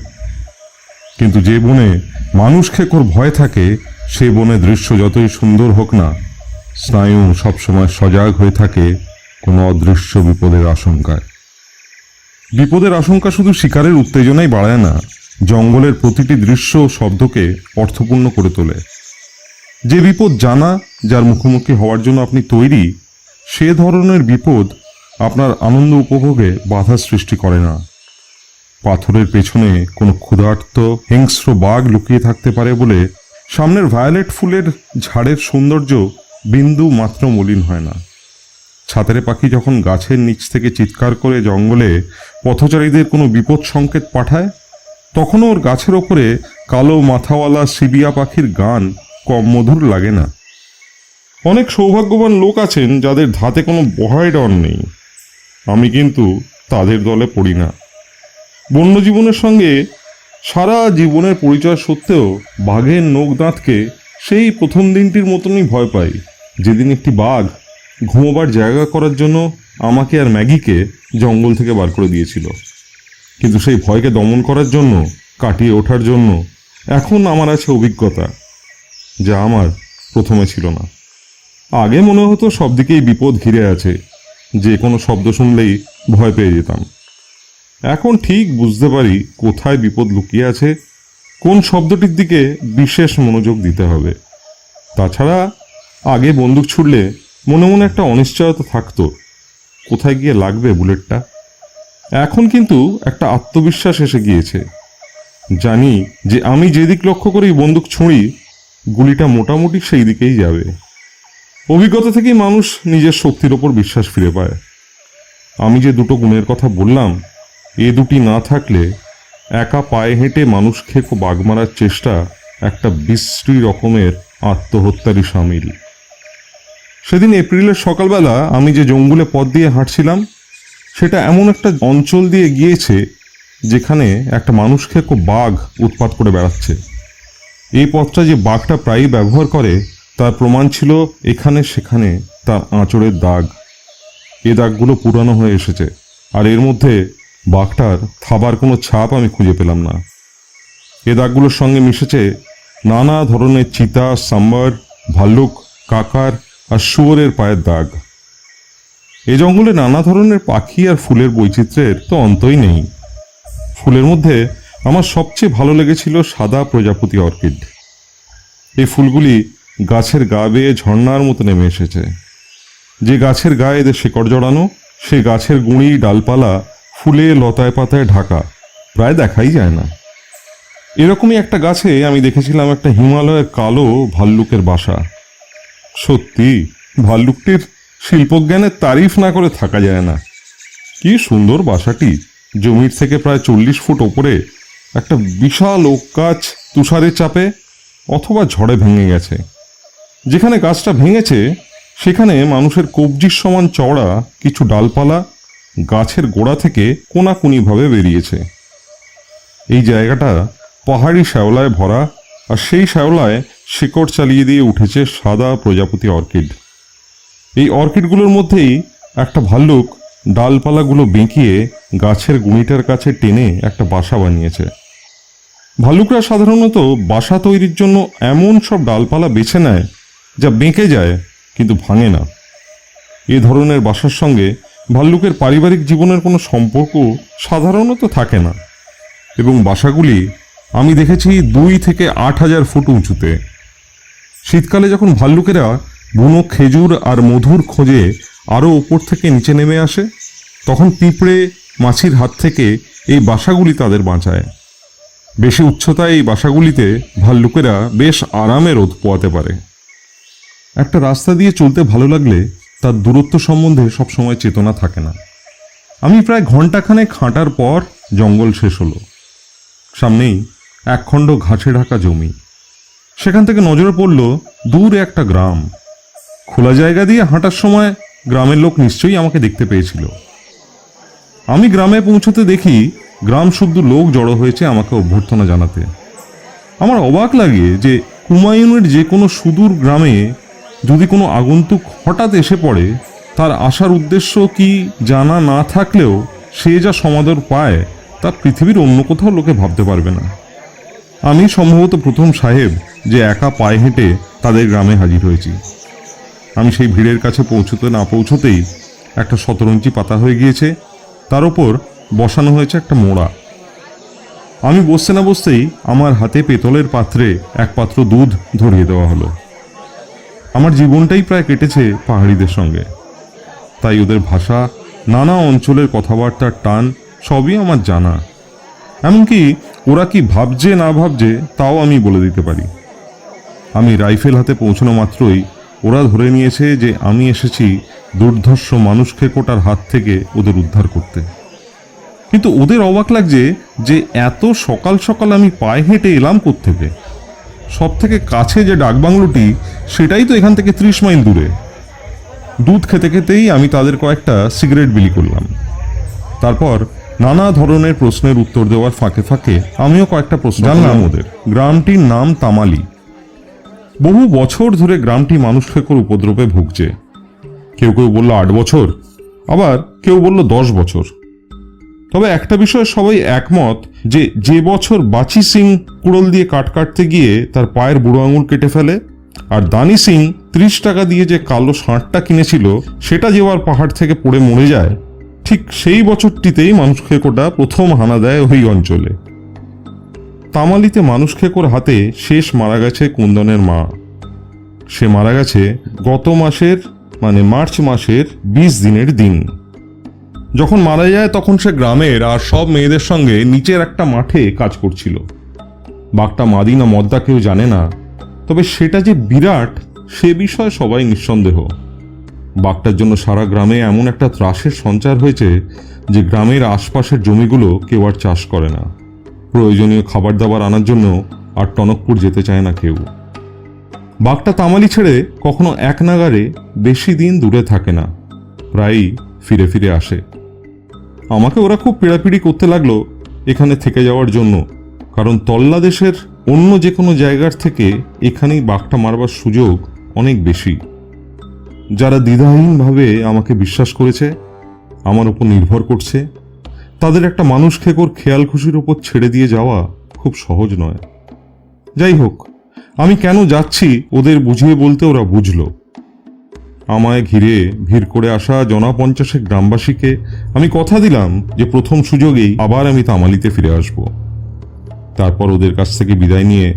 কিন্তু যে বনে মানুষ খেকোর ভয় থাকে, সে বনে দৃশ্য যতই সুন্দর হোক না, স্নায়ু সবসময় সজাগ হয়ে থাকে কোনো অদৃশ্য বিপদের আশঙ্কায়। বিপদের আশঙ্কা শুধু শিকারের উত্তেজনাই বাড়ায় না, জঙ্গলের প্রতিটি দৃশ্য ও শব্দকে অর্থপূর্ণ করে তোলে। যে বিপদ জানা, যার মুখোমুখি হওয়ার জন্য আপনি তৈরি, সে ধরনের বিপদ আপনার আনন্দ উপভোগে বাধা সৃষ্টি করে না। পাথরের পেছনে কোনো ক্ষুধার্ত হিংস্র বাঘ লুকিয়ে থাকতে পারে বলে সামনের ভায়োলেট ফুলের ঝাড়ের সৌন্দর্য বিন্দু মাত্র মলিন হয় না। ছাতারে পাখি যখন গাছের নিচ থেকে চিৎকার করে জঙ্গলে পথচারীদের কোনো বিপদ সংকেত পাঠায়, তখনও ওর গাছের ওপরে কালো মাথাওয়ালা সিবিয়া পাখির গান কম মধুর লাগে না। অনেক সৌভাগ্যবান লোক আছেন যাদের ধাতে কোনো ভয় ডর নেই। আমি কিন্তু তাদের দলে পড়ি না। বন্যজীবনের সঙ্গে সারা জীবনের পরিচয় সত্ত্বেও বাঘের নখ দাঁতকে সেই প্রথম দিনটির মতনই ভয় পাই, যেদিন একটি বাঘ ঘুমোবার জায়গা করার জন্য আমাকে আর ম্যাগিকে জঙ্গল থেকে বার করে দিয়েছিল। কিন্তু সেই ভয়কে দমন করার জন্য, কাটিয়ে ওঠার জন্য এখন আমার আছে অভিজ্ঞতা, যা আমার প্রথমে ছিল না। আগে মনে হতো সব দিকেই বিপদ ঘিরে আছে, যে কোনো শব্দ শুনলেই ভয় পেয়ে যেতাম। এখন ঠিক বুঝতে পারি কোথায় বিপদ লুকিয়ে আছে, কোন শব্দটির দিকে বিশেষ মনোযোগ দিতে হবে। তাছাড়া আগে বন্দুক ছুড়লে মনে মনে একটা অনিশ্চয়তা থাকতো, কোথায় গিয়ে লাগবে বুলেটটা। এখন কিন্তু একটা আত্মবিশ্বাস এসে গিয়েছে। জানি যে আমি যেদিক লক্ষ্য করেই বন্দুক ছুঁড়ি, গুলিটা মোটামুটি সেই দিকেই যাবে। অভিজ্ঞতা থেকেই মানুষ নিজের শক্তির ওপর বিশ্বাস ফিরে পায়। আমি যে দুটো গুণের কথা বললাম, এ দুটি না থাকলে একা পায়ে হেঁটে মানুষ খেকো বাঘ মারার চেষ্টা একটা বিশ্রী রকমের আত্মহত্যারই সামিল। সেদিন এপ্রিলের সকালবেলা আমি যে জঙ্গলে পথ দিয়ে হাঁটছিলাম, সেটা এমন একটা অঞ্চল দিয়ে গিয়েছে যেখানে একটা মানুষ খেকো বাঘ উৎপাত করে বেড়াচ্ছে। এই পথটা যে বাঘটা প্রায়ই ব্যবহার করে, তার প্রমাণ ছিল এখানে সেখানে তার আঁচড়ের দাগ। এ দাগগুলো পুরানো হয়ে এসেছে, আর এর মধ্যে বাঘটার থাবার কোনো ছাপ আমি খুঁজে পেলাম না। এ দাগগুলোর সঙ্গে মিশেছে নানা ধরনের চিতা, সাম্বার, ভাল্লুক, কাকার আর শুয়োরের পায়ের দাগ। এ জঙ্গলে নানা ধরনের পাখি আর ফুলের বৈচিত্র্যের তো অন্তই নেই। ফুলের মধ্যে আমার সবচেয়ে ভালো লেগেছিল সাদা প্রজাপতি অর্কিড। এই ফুলগুলি গাছের গা বেয়ে ঝর্ণার মতো নেমে এসেছে। যে গাছের গায়ে এদের শিকড় জড়ানো, সে গাছের গুঁড়ি, ডালপালা ফুলে লতায় পাতায় ঢাকা, প্রায় দেখাই যায় না। এরকমই একটা গাছে আমি দেখেছিলাম একটা হিমালয়ের কালো ভাল্লুকের বাসা। সত্যি ভাল্লুকটির শিল্পজ্ঞানের তারিফ না করে থাকা যায় না। কি সুন্দর বাসাটি! জমির থেকে প্রায় 40 ফুট ওপরে একটা বিশাল ওক গাছ তুষারের চাপে অথবা ঝড়ে ভেঙে গেছে। যেখানে গাছটা ভেঙেছে সেখানে মানুষের কবজির সমান চওড়া কিছু ডালপালা গাছের গোড়া থেকে কোনাকুনিভাবে বেরিয়েছে। এই জায়গাটা পাহাড়ি শ্যাওলায় ভরা, আর সেই শ্যাওলায় শিকড় চালিয়ে দিয়ে উঠেছে সাদা প্রজাপতি অর্কিড। এই অর্কিডগুলোর মধ্যেই একটা ভাল্লুক ডালপালাগুলো বেঁকিয়ে গাছের গুঁড়িটার কাছে টেনে একটা বাসা বানিয়েছে। ভাল্লুকরা সাধারণত বাসা তৈরির জন্য এমন সব ডালপালা বেছে নেয় যা বেঁকে যায় কিন্তু ভাঙে না। এ ধরনের বাসার সঙ্গে ভাল্লুকের পারিবারিক জীবনের কোনো সম্পর্ক সাধারণত থাকে না, এবং বাসাগুলি আমি দেখেছি 2 থেকে 8,000 ফুট উঁচুতে। শীতকালে যখন ভাল্লুকেরা বুনো খেজুর আর মধুর খোঁজে আরও ওপর থেকে নিচে নেমে আসে, তখন পিঁপড়ে, মাছির হাত থেকে এই বাসাগুলি তাদের বাঁচায়। বেশি উচ্চতায় এই বাসাগুলিতে ভাল্লুকেরা বেশ আরামে রোদ পোয়াতে পারে। একটা রাস্তা দিয়ে চলতে ভালো লাগলে তার দূরত্ব সম্বন্ধে সবসময় চেতনা থাকে না। আমি প্রায় ঘণ্টাখানেক হাঁটার পর জঙ্গল শেষ হলো। সামনেই একখণ্ড ঘাসে ঢাকা জমি। সেখান থেকে নজরে পড়ল দূরে একটা গ্রাম। খোলা জায়গা দিয়ে হাঁটার সময় গ্রামের লোক নিশ্চয়ই আমাকে দেখতে পেয়েছিল। আমি গ্রামে পৌঁছতে দেখি গ্রাম শুদ্ধ লোক জড়ো হয়েছে আমাকে অভ্যর্থনা জানাতে। আমার অবাক লাগে যে হুমায়ুনের যে কোনো সুদূর গ্রামে যদি কোনো আগন্তুক হঠাৎ এসে পড়ে, তার আসার উদ্দেশ্য কি জানা না থাকলেও সে যা সমাদর পায় তা পৃথিবীর অন্য কোথাও লোকে ভাবতে পারবে না। আমি সম্ভবত প্রথম সাহেব যে একা পায়ে হেঁটে তাদের গ্রামে হাজির হয়েছি। আমি সেই ভিড়ের কাছে পৌঁছতে না পৌঁছতেই একটা শতরঞ্চি পাতা হয়ে গিয়েছে, তার ওপর বসানো হয়েছে একটা মোড়া। আমি বসতে না বসতেই আমার হাতে পেতলের পাত্রে এক পাত্র দুধ ধরিয়ে দেওয়া হলো। আমার জীবনটাই প্রায় কেটেছে পাহাড়িদের সঙ্গে, তাই ওদের ভাষা, নানা অঞ্চলের কথাবার্তার টান সবই আমার জানা। এমনকি ওরা কি ভাবছে না ভাবছে তাও আমি বলে দিতে পারি। আমি রাইফেল হাতে পৌঁছানো মাত্রই ওরা ধরে নিয়েছে যে আমি এসেছি দুর্ধর্ষ মানুষ খেকোটার হাত থেকে ওদের উদ্ধার করতে। কিন্তু ওদের অবাক লাগছে যে এত সকাল সকাল আমি পায়ে হেঁটে এলাম কোত্থেকে। সব থেকে কাছে যে ডাকবাংলোটি সেটাই তো এখান থেকে 30 মাইল দূরে। দুধ খেতে খেতেই আমি তাদের কয়েকটা সিগারেট বিলি করলাম। তারপর নানা ধরনের প্রশ্নের উত্তর দেওয়ার ফাঁকে ফাঁকে আমিও কয়েকটা প্রশ্ন জানলাম ওদের। গ্রামটির নাম তামালি। বহু বছর ধরে গ্রামটি মানুষ খেকোর উপদ্রবে ভুগছে। কেউ কেউ বলল 8 বছর, আবার কেউ বলল 10 বছর। তবে একটা বিষয়ে সবাই একমত যে যে বছর বাচি সিং কুড়োল দিয়ে কাটতে গিয়ে তার পায়ের বুড়ো আঙুল কেটে ফেলে, আর দানি সিং 30 টাকা দিয়ে যে কালো ষাঁড়টা কিনেছিল সেটা যেবার পাহাড় থেকে পড়ে মরে যায়, ঠিক সেই বছরটিতেই মানুষ খেকোটা প্রথম হানা দেয় ওই অঞ্চলে। তামালিতে মানুষ খেকোর হাতে শেষ মারা গেছে কুন্দনের মা। সে মারা গেছে গত মাসের মানে মার্চ মাসের 20 দিনের দিন। যখন মারা যায় তখন সে গ্রামের আর সব মেয়েদের সঙ্গে নিচের একটা মাঠে কাজ করছিল। বাঘটা মাদি না মদ্দা কেউ জানে না, তবে সেটা যে বিরাট সে বিষয়ে সবাই নিঃসন্দেহ। বাঘটার জন্য সারা গ্রামে এমন একটা ত্রাসের সঞ্চার হয়েছে যে গ্রামের আশপাশের জমিগুলো কেউ আর চাষ করে না। প্রয়োজনীয় খাবার দাবার আনার জন্য আর টনকপুর যেতে চায় না কেউ। বাঘটা তামালি ছেড়ে কখনো এক নাগারে বেশি দিন দূরে থাকে না, প্রায়ই ফিরে ফিরে আসে। আমাকে ওরা খুব পিড়াপিড়ি করতে লাগলো এখানে থেকে যাওয়ার জন্য, কারণ তল্লা দেশের অন্য যে কোনো জায়গার থেকে এখানেই বাঘটা মারবার সুযোগ অনেক বেশি। যারা দ্বিধাহীনভাবে আমাকে বিশ্বাস করেছে, আমার উপর নির্ভর করছে, তাদের একটা মানুষ খেকোর খেয়াল খুশির উপর ছেড়ে দিয়ে যাওয়া খুব সহজ নয়। যাই হোক, আমি কেন যাচ্ছি ওদের বুঝিয়ে বলতে ওরা বুঝল। আমায় ঘিরে ভিড় করে আসা জনা 50 গ্রামবাসীকে আমি কথা দিলাম যে প্রথম সুযোগেই আবার আমি তামালিতে ফিরে আসব। তারপর ওদের কাছ থেকে বিদায় নিয়ে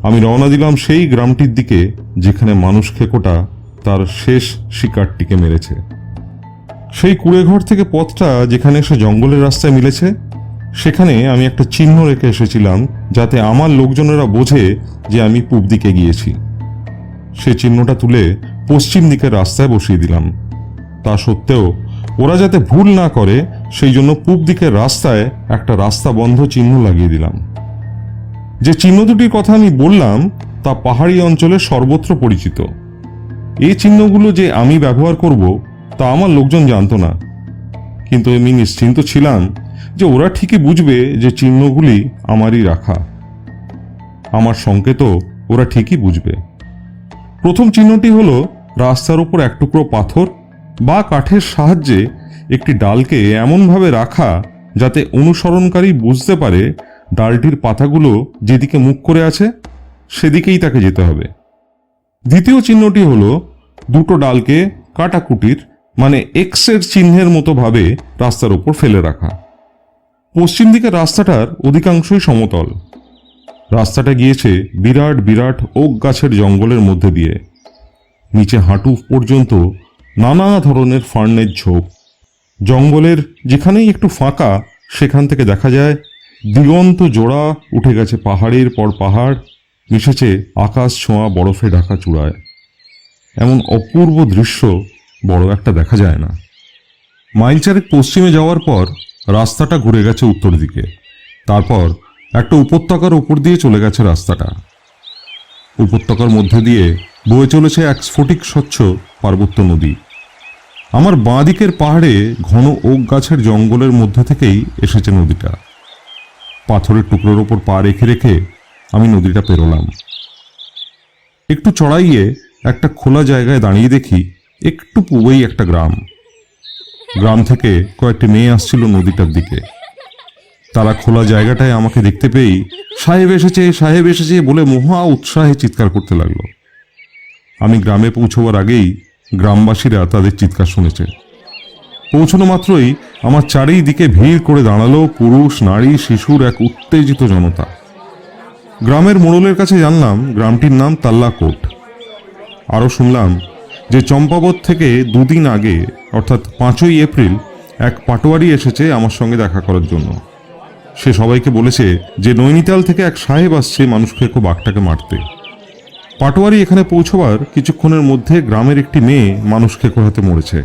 আমি রওনা দিলাম সেই গ্রামটির দিকে যেখানে মানুষ খেকোটা তার শেষ শিকারটিকে মেরেছে। সেই কুড়েঘর থেকে পথটা যেখানে এসে জঙ্গলের রাস্তায় মিলেছে, সেখানে আমি একটা চিহ্ন রেখে এসেছিলাম যাতে আমার লোকজনেরা বোঝে যে আমি পূব দিকে গিয়েছি। সেই চিহ্নটা তুলে পশ্চিম দিকের রাস্তায় বসিয়ে দিলাম। তা সত্ত্বেও ওরা যাতে ভুল না করে সেই জন্য পূব দিকের রাস্তায় একটা রাস্তা বন্ধ চিহ্ন লাগিয়ে দিলাম। যে চিহ্ন দুটির কথা আমি বললাম তা পাহাড়ি অঞ্চলে সর্বত্র পরিচিত। এই চিহ্নগুলো যে আমি ব্যবহার করব তা আমার লোকজন জানতো না, কিন্তু আমি নিশ্চিন্ত ছিলাম যে ওরা ঠিকই বুঝবে যে চিহ্নগুলি আমারই রাখা। আমার সংকেতও ওরা ঠিকই বুঝবে। প্রথম চিহ্নটি হলো রাস্তার উপর এক টুকরো পাথর বা কাঠের সাহায্যে একটি ডালকে এমনভাবে রাখা যাতে অনুসরণকারী বুঝতে পারে ডালটির পাতাগুলো যেদিকে মুখ করে আছে সেদিকেই তাকে যেতে হবে। দ্বিতীয় চিহ্নটি হলো দুটো ডালকে কাটাকুটির মানে এক্সের চিহ্নের মতো ভাবে রাস্তার উপর ফেলে রাখা। পশ্চিম দিকের রাস্তাটার অধিকাংশই সমতল। রাস্তাটা গিয়েছে বিরাট বিরাট ওক গাছের জঙ্গলের মধ্যে দিয়ে। নিচে হাঁটু পর্যন্ত নানা ধরনের ফার্নের ঝোপ। জঙ্গলের যেখানেই একটু ফাঁকা সেখান থেকে দেখা যায় দিগন্ত জোড়া উঠে গেছে পাহাড়ের পর পাহাড়, মিশেছে আকাশ ছোঁয়া বরফে ঢাকা চূড়ায়। এমন অপূর্ব দৃশ্য বড় একটা দেখা যায় না। মাইল চারেক পশ্চিমে যাওয়ার পর রাস্তাটা ঘুরে গেছে উত্তর দিকে। তারপর একটা উপত্যকার উপর দিয়ে চলে গেছে রাস্তাটা। উপত্যকার মধ্যে দিয়ে বয়ে চলেছে এক স্ফটিক স্বচ্ছ পার্বত্য নদী। আমার বাঁ দিকের পাহাড়ে ঘন ওক গাছের জঙ্গলের মধ্যে থেকেই এসেছে নদীটা। পাথরের টুকরোর ওপর পা রেখে রেখে আমি নদীটা পেরোলাম। একটু চড়াইয়ে একটা খোলা জায়গায় দাঁড়িয়ে দেখি একটু পূবেই একটা গ্রাম। গ্রাম থেকে কয়েকটি মেয়ে আসছিল নদীটার দিকে। তারা খোলা জায়গাটায় আমাকে দেখতে পেয়েই সাহেব এসেছে, সাহেব এসেছে বলে মহা উৎসাহে চিৎকার করতে লাগলো। আমি গ্রামে পৌঁছবার আগেই গ্রামবাসীরা তাদের চিৎকার শুনেছে। পৌঁছানো মাত্রই আমার চারিদিকে ভিড় করে দাঁড়ালো পুরুষ, নারী, শিশুর এক উত্তেজিত জনতা। গ্রামের মোড়লের কাছে জানলাম গ্রামটির নাম তাল্লাকোট। আরও শুনলাম যে চম্পাবত থেকে দুদিন আগে অর্থাৎ 5ই এপ্রিল এক পাটোয়ারি এসেছে আমার সঙ্গে দেখা করার জন্য। সে সবাইকে বলেছে যে নৈনিতাল থেকে এক সাহেব আসছে মানুষখেকো বাঘটাকে মারতে। পাটোয়ারি এখানে পৌঁছবার কিছুক্ষণের মধ্যে গ্রামের একটি মেয়ে মানুষখেকোর হাতে মরেছে।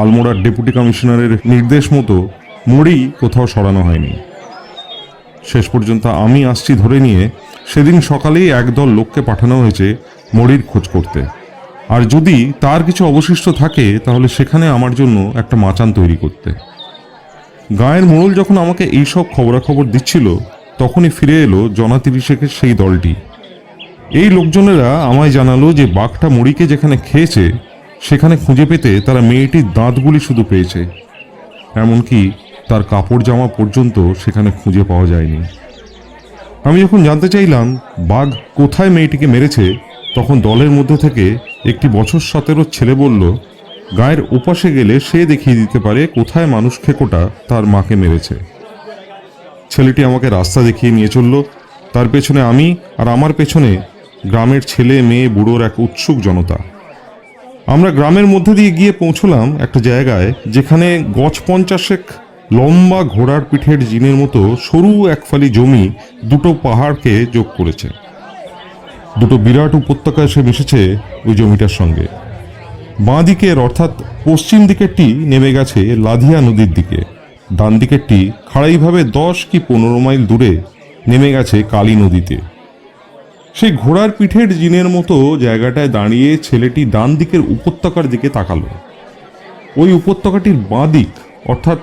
আলমোড়ার ডেপুটি কমিশনারের নির্দেশ মতো মরি কোথাও সরানো হয়নি। শেষ পর্যন্ত আমি আসছি ধরে নিয়ে সেদিন সকালেই একদল লোককে পাঠানো হয়েছে মরির খোঁজ করতে, আর যদি তার কিছু অবশিষ্ট থাকে তাহলে সেখানে আমার জন্য একটা মাচান তৈরি করতে। গায়ের মোড়ল যখন আমাকে এইসব খবরাখবর দিচ্ছিল তখনই ফিরে এলো জনা 30 সেই দলটি। এই লোকজনেরা আমায় জানালো যে বাঘটা মরিকে যেখানে খেয়েছে সেখানে খুঁজে পেতে তারা মেয়েটির দাঁতগুলি শুধু পেয়েছে, এমনকি তার কাপড় জামা পর্যন্ত সেখানে খুঁজে পাওয়া যায়নি। আমি যখন জানতে চাইলাম বাঘ কোথায় মেয়েটিকে মেরেছে, তখন দলের মধ্যে থেকে একটি বছর 17 ছেলে বলল গায়ের ওপাশে গেলে সে দেখিয়ে দিতে পারে কোথায় মানুষখেকোটা তার মাকে মেরেছে। ছেলেটি আমাকে রাস্তা দেখিয়ে নিয়ে চলল। তার পেছনে আমি, আর আমার পেছনে গ্রামের ছেলে মেয়ে বুড়োর এক উৎসুক জনতা। আমরা গ্রামের মধ্যে দিয়ে গিয়ে পৌঁছলাম একটা জায়গায় যেখানে গজ 50 লম্বা ঘোড়ার পিঠের জিনের মতো সরু একফালি জমি দুটো পাহাড়কে যোগ করেছে। দুটো বিরাট উপত্যকা এসে মিশেছে ওই জমিটার সঙ্গে। বাঁ দিকের অর্থাৎ পশ্চিম দিকেরটি নেমে গেছে লাধিয়া নদীর দিকে, ডান দিকেরটি খাড়াইভাবে 10 কি 15 মাইল দূরে নেমে গেছে কালী নদীতে। সেই ঘোড়ার পিঠের জিনের মতো জায়গাটায় দাঁড়িয়ে ছেলেটি ডান দিকের উপত্যকার দিকে তাকালো। ওই উপত্যকাটির বাঁ দিক অর্থাৎ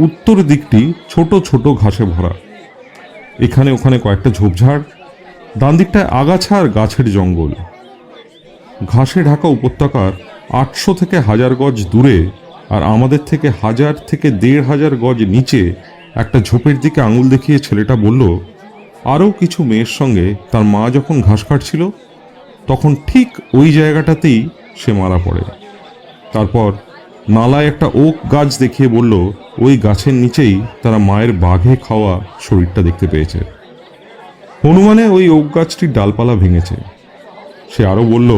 উত্তর দিকটি ছোট ছোট ঘাসে ভরা। এখানে ওখানে কয়েকটা ঝোপঝাড়, ডান দিকটায় আগাছা আর গাছের জঙ্গল। ঘাসে ঢাকা উপত্যকার 800 থেকে 1000 গজ দূরে আর আমাদের থেকে 1000 থেকে 1500 গজ নিচে একটা ঝোপের দিকে আঙুল দেখিয়ে ছেলেটা বলল, আরও কিছু মেয়ের সঙ্গে তার মা যখন ঘাস কাটছিল তখন ঠিক ওই জায়গাটাতেই সে মারা পড়ে। তারপর নালায় একটা ওক গাছ দেখিয়ে বলল ওই গাছের নিচেই তারা মায়ের বাঘে খাওয়া শরীরটা দেখতে পেয়েছে। হনুমানে ওই ওক গাছটির ডালপালা ভেঙেছে। সে আরও বলল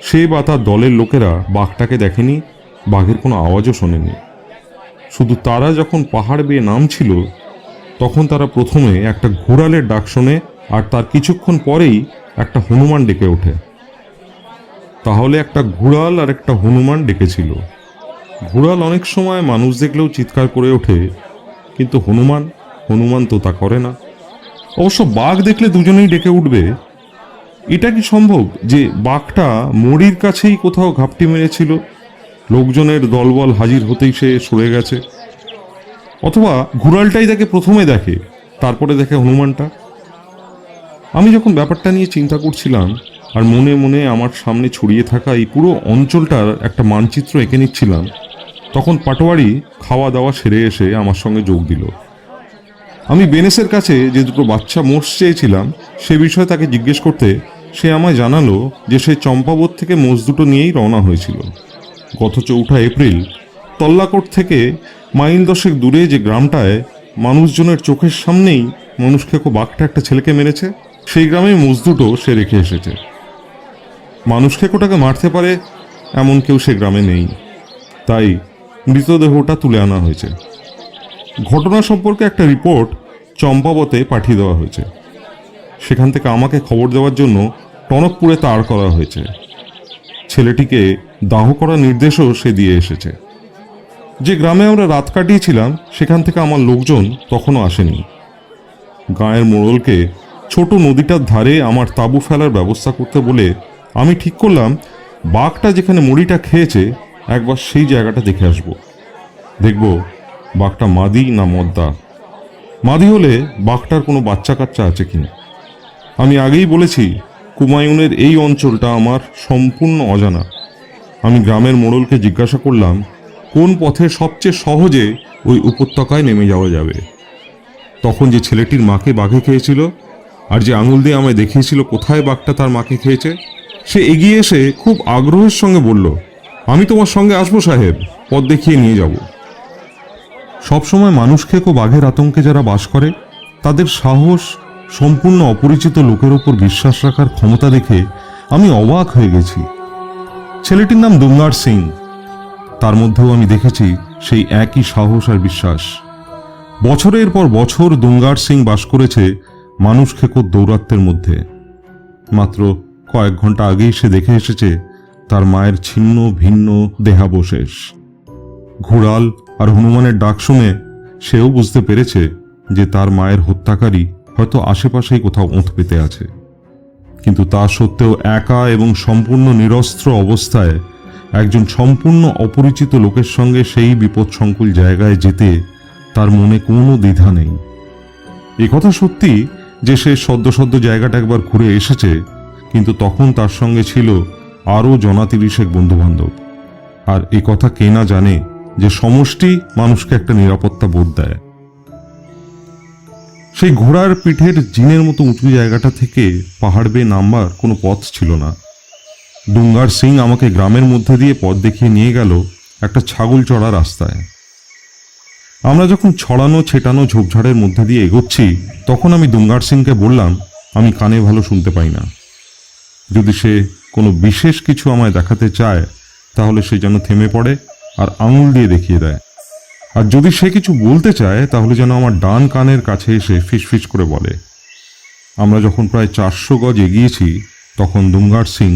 সে বা তার দলের লোকেরা বাঘটাকে দেখেনি, বাঘের কোনো আওয়াজও শোনেনি। শুধু তারা যখন পাহাড় বেয়ে নামছিল তখন তারা প্রথমে একটা ঘোড়ালের ডাক শোনে, আর তার কিছুক্ষণ পরেই একটা হনুমান ডেকে ওঠে। তাহলে একটা ঘোড়াল আর একটা হনুমান ডেকেছিল। ঘোড়াল অনেক সময় মানুষ দেখলেও চিৎকার করে ওঠে, কিন্তু হনুমান তো তা করে না। অবশ্য বাঘ দেখলে দুজনেই ডেকে উঠবে। এটা কি সম্ভব যে বাঘটা মরির কাছেই কোথাও ঘাপটি মেরেছিল, লোকজনের দলবল হাজির হতেই সে সরে গেছে? অথবা ঘোড়ালটাই তাকে প্রথমে দেখে, তারপরে দেখে হনুমানটা? আমি যখন ব্যাপারটা নিয়ে চিন্তা করছিলাম আর মনে মনে আমার সামনে ছড়িয়ে থাকা এই পুরো অঞ্চলটার একটা মানচিত্র এঁকে নিচ্ছিলাম, তখন পাটোয়ারি খাওয়া দাওয়া সেরে এসে আমার সঙ্গে যোগ দিল। আমি বেনেসের কাছে যে দুটো বাচ্চা মোষ চেয়েছিলাম সে বিষয়ে তাকে জিজ্ঞেস করতে সে আমায় জানালো যে সে চম্পাবত থেকে মোষ দুটো নিয়েই রওনা হয়েছিল। গত 4 এপ্রিল তল্লাকোট থেকে মাইল 10 দূরে যে গ্রামটায় মানুষজনের চোখের সামনেই মানুষখেকো বাঘটা একটা ছেলেকে মেরেছে, সেই গ্রামে মোষ দুটো সে রেখে এসেছে। মানুষখেকোটাকে মারতে পারে এমন কেউ সে গ্রামে নেই, তাই মৃতদেহটা তুলে আনা হয়েছে। ঘটনা সম্পর্কে একটা রিপোর্ট চম্পাবতে পাঠিয়ে দেওয়া হয়েছে। সেখান থেকে আমাকে খবর দেওয়ার জন্য টনকপুরে তাড় করা হয়েছে। ছেলেটিকে দাহ করার নির্দেশও সে দিয়ে এসেছে। যে গ্রামে আমরা রাত কাটিয়েছিলাম সেখান থেকে আমার লোকজন তখনও আসেনি। গাঁয়ের মোড়লকে ছোট নদীটার ধারে আমার তাঁবু ফেলার ব্যবস্থা করতে বলে আমি ঠিক করলাম বাঘটা যেখানে মুড়িটা খেয়েছে একবার সেই জায়গাটা দেখে আসব। দেখব বাঘটা মাদি না মদ্দা। মাদি হলে বাঘটার কোনো বাচ্চা কাচ্চা আছে কিনা। আমি আগেই বলেছি, কুমায়ুনের এই অঞ্চলটা আমার সম্পূর্ণ অজানা। আমি গ্রামের মোড়লকে জিজ্ঞাসা করলাম কোন পথে সবচেয়ে সহজে ওই উপত্যকায় নেমে যাওয়া যাবে। তখন যে ছেলেটির মাকে বাঘে খেয়েছিল আর যে আঙুল দিয়ে আমায় দেখিয়েছিল কোথায় বাঘটা তার মাকে খেয়েছে, সে এগিয়ে এসে খুব আগ্রহের সঙ্গে বলল, আমি তোমার সঙ্গে আসবো সাহেব, পথ দেখিয়ে নিয়ে যাব। সবসময় মানুষ খেকো বাঘের আতঙ্কে যারা বাস করে, তাদের সাহস, সম্পূর্ণ অপরিচিত লোকের ওপর বিশ্বাস রাখার ক্ষমতা দেখে আমি অবাক হয়ে গেছি। ছেলেটির নাম দুঙ্গার সিং। তার মধ্যেও আমি দেখেছি সেই একই সাহস আর বিশ্বাস। বছরের পর বছর দুঙ্গার সিং বাস করেছে মানুষ খেকোর দৌরাত্ম্যের মধ্যে। মাত্র কয়েক ঘন্টা আগেই সে দেখে এসেছে তার মায়ের ছিন্ন ভিন্ন দেহাবশেষ। ঘোড়াল আর হনুমানের ডাক শুনে সেও বুঝতে পেরেছে যে তার মায়ের হত্যাকারী হয়তো আশেপাশেই কোথাও ওঁত পেতে আছে। কিন্তু তা সত্ত্বেও একা এবং সম্পূর্ণ নিরস্ত্র অবস্থায় একজন সম্পূর্ণ অপরিচিত লোকের সঙ্গে সেই বিপদসংকুল জায়গায় যেতে তার মনে কোনো দ্বিধা নেই। এ কথা সত্যি যে সে সদ্য জায়গাটা একবার ঘুরে এসেছে, কিন্তু তখন তার সঙ্গে ছিল আরও জনা ৩০ বন্ধুবান্ধব। আর এ কথা কে না জানে যে সমষ্টি মানুষকে একটা নিরাপত্তা বোধ দেয়। সেই ঘোড়ার পিঠের জিনের মতো উঁচু জায়গাটা থেকে পাহাড় বেয়ে নামবার কোনো পথ ছিল না। দুঙ্গার সিং আমাকে গ্রামের মধ্যে দিয়ে পথ দেখিয়ে নিয়ে গেল একটা ছাগল চড়া রাস্তায়। আমরা যখন ছড়ানো ছেটানো ঝোপঝাড়ের মধ্যে দিয়ে এগোচ্ছি, তখন আমি দুঙ্গার সিংকে বললাম আমি কানে ভালো শুনতে পাই না। যদি সে কোনো বিশেষ কিছু আমায় দেখাতে চায় তাহলে সে যেন থেমে পড়ে আর আঙুল দিয়ে দেখিয়ে দেয়, আর যদি সে কিছু বলতে চায় তাহলে যেন আমার ডান কানের কাছে এসে ফিসফিস করে বলে। আমরা যখন প্রায় 400 গজ এগিয়েছি তখন দুঙ্গার সিং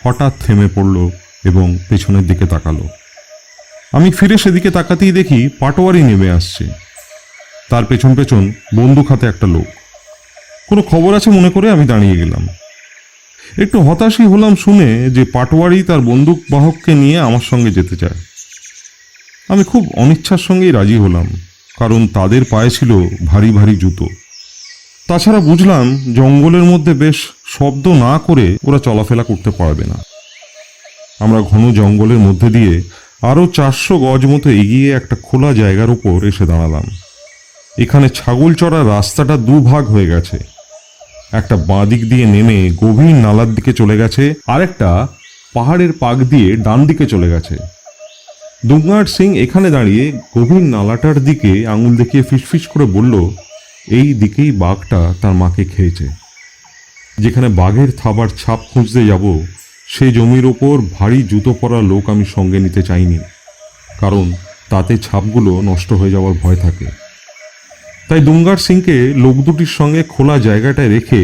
হঠাৎ থেমে পড়ল এবং পেছনের দিকে তাকালো। আমি ফিরে সেদিকে তাকাতেই দেখি পাটোয়ারি নেমে আসছে। তার পেছন পেছন বন্দুক হাতে একটা লোক। কোনো খবর আছে মনে করে আমি দাঁড়িয়ে গেলাম। একটু হতাশই হলাম শুনে যে পাটোয়ারি তার বন্দুক বাহককে নিয়ে আমার সঙ্গে যেতে চায়। আমি খুব অনিচ্ছার সঙ্গেই রাজি হলাম, কারণ তাদের পায়ে ছিল ভারী ভারী জুতো। তাছাড়া বুঝলাম জঙ্গলের মধ্যে বেশ শব্দ না করে ওরা চলাফেরা করতে পারবে না। আমরা ঘন জঙ্গলের মধ্যে দিয়ে আরও 400 গজ মতো এগিয়ে একটা খোলা জায়গার উপর এসে দাঁড়ালাম। এখানে ছাগল চড়া রাস্তাটা দুভাগ হয়ে গেছে। একটা বাঁ দিক দিয়ে নেমে গভীর নালার দিকে চলে গেছে, আর একটা পাহাড়ের পাক দিয়ে ডান দিকে চলে গেছে। দুঙ্গার সিং এখানে দাঁড়িয়ে গভীর নালাটার দিকে আঙুল দেখিয়ে ফিসফিস করে বলল, এই দিকেই বাঘটা তার মাকে খেয়েছে। যেখানে বাঘের থাবার ছাপ খুঁজতে যাব সেই জমির ওপর ভারী জুতো পরা লোক আমি সঙ্গে নিতে চাইনি, কারণ তাতে ছাপগুলো নষ্ট হয়ে যাওয়ার ভয় থাকে। তাই দুঙ্গার সিংকে লোক দুটির সঙ্গে খোলা জায়গাটায় রেখে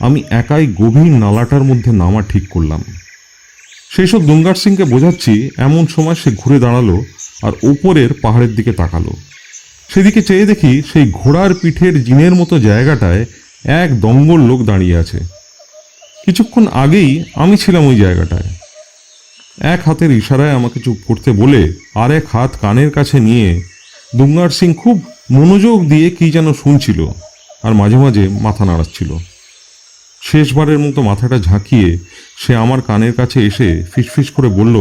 আমি একাই গভীর নালাটার মধ্যে নামা ঠিক করলাম। সেই সব দুঙ্গার সিংকে বোঝাচ্ছি এমন সময় সে ঘুরে দাঁড়ালো আর ওপরের পাহাড়ের দিকে তাকালো। সেদিকে চেয়ে দেখি সেই ঘোড়ার পিঠের জিনের মতো জায়গাটায় এক দঙ্গল লোক দাঁড়িয়ে আছে। কিছুক্ষণ আগেই আমি ছিলাম ওই জায়গাটায়। এক হাতের ইশারায় আমাকে চুপ করতে বলে আর এক হাত কানের কাছে নিয়ে দুঙ্গার সিং খুব মনোযোগ দিয়ে কি যেন শুনছিল আর মাঝে মাঝে মাথা নাড়াচ্ছিল। শেষবারের মতো মাথাটা ঝাঁকিয়ে সে আমার কানের কাছে এসে ফিসফিস করে বলল,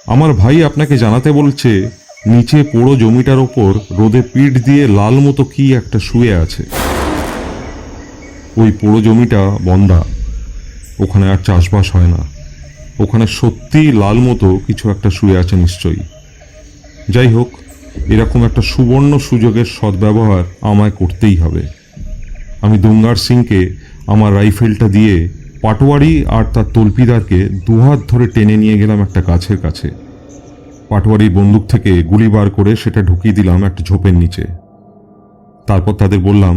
আমার ভাই আপনাকে জানাতে বলছে নিচে পোড়ো জমিটার ওপর রোদে পিঠ দিয়ে লাল মতো কি একটা শুয়ে আছে। ওই পোড়ো জমিটা বন্ধা, ওখানে আর চাষবাস হয় না। ওখানে সত্যিই লাল মতো কিছু একটা শুয়ে আছে নিশ্চয়ই। যাই হোক, এরকম একটা সুবর্ণ সুযোগের সদ্ব্যবহার আমায় করতেই হবে। আমি দুঙ্গার সিংকে আমার রাইফেলটা দিয়ে পাটোয়ারি আর তার তল্পিদারকে দুহাত ধরে টেনে নিয়ে গেলাম একটা গাছের কাছে। পাটোয়ারির বন্দুক থেকে গুলি বার করে সেটা ঢুকিয়ে দিলাম একটা ঝোপের নিচে। তারপর তাদের বললাম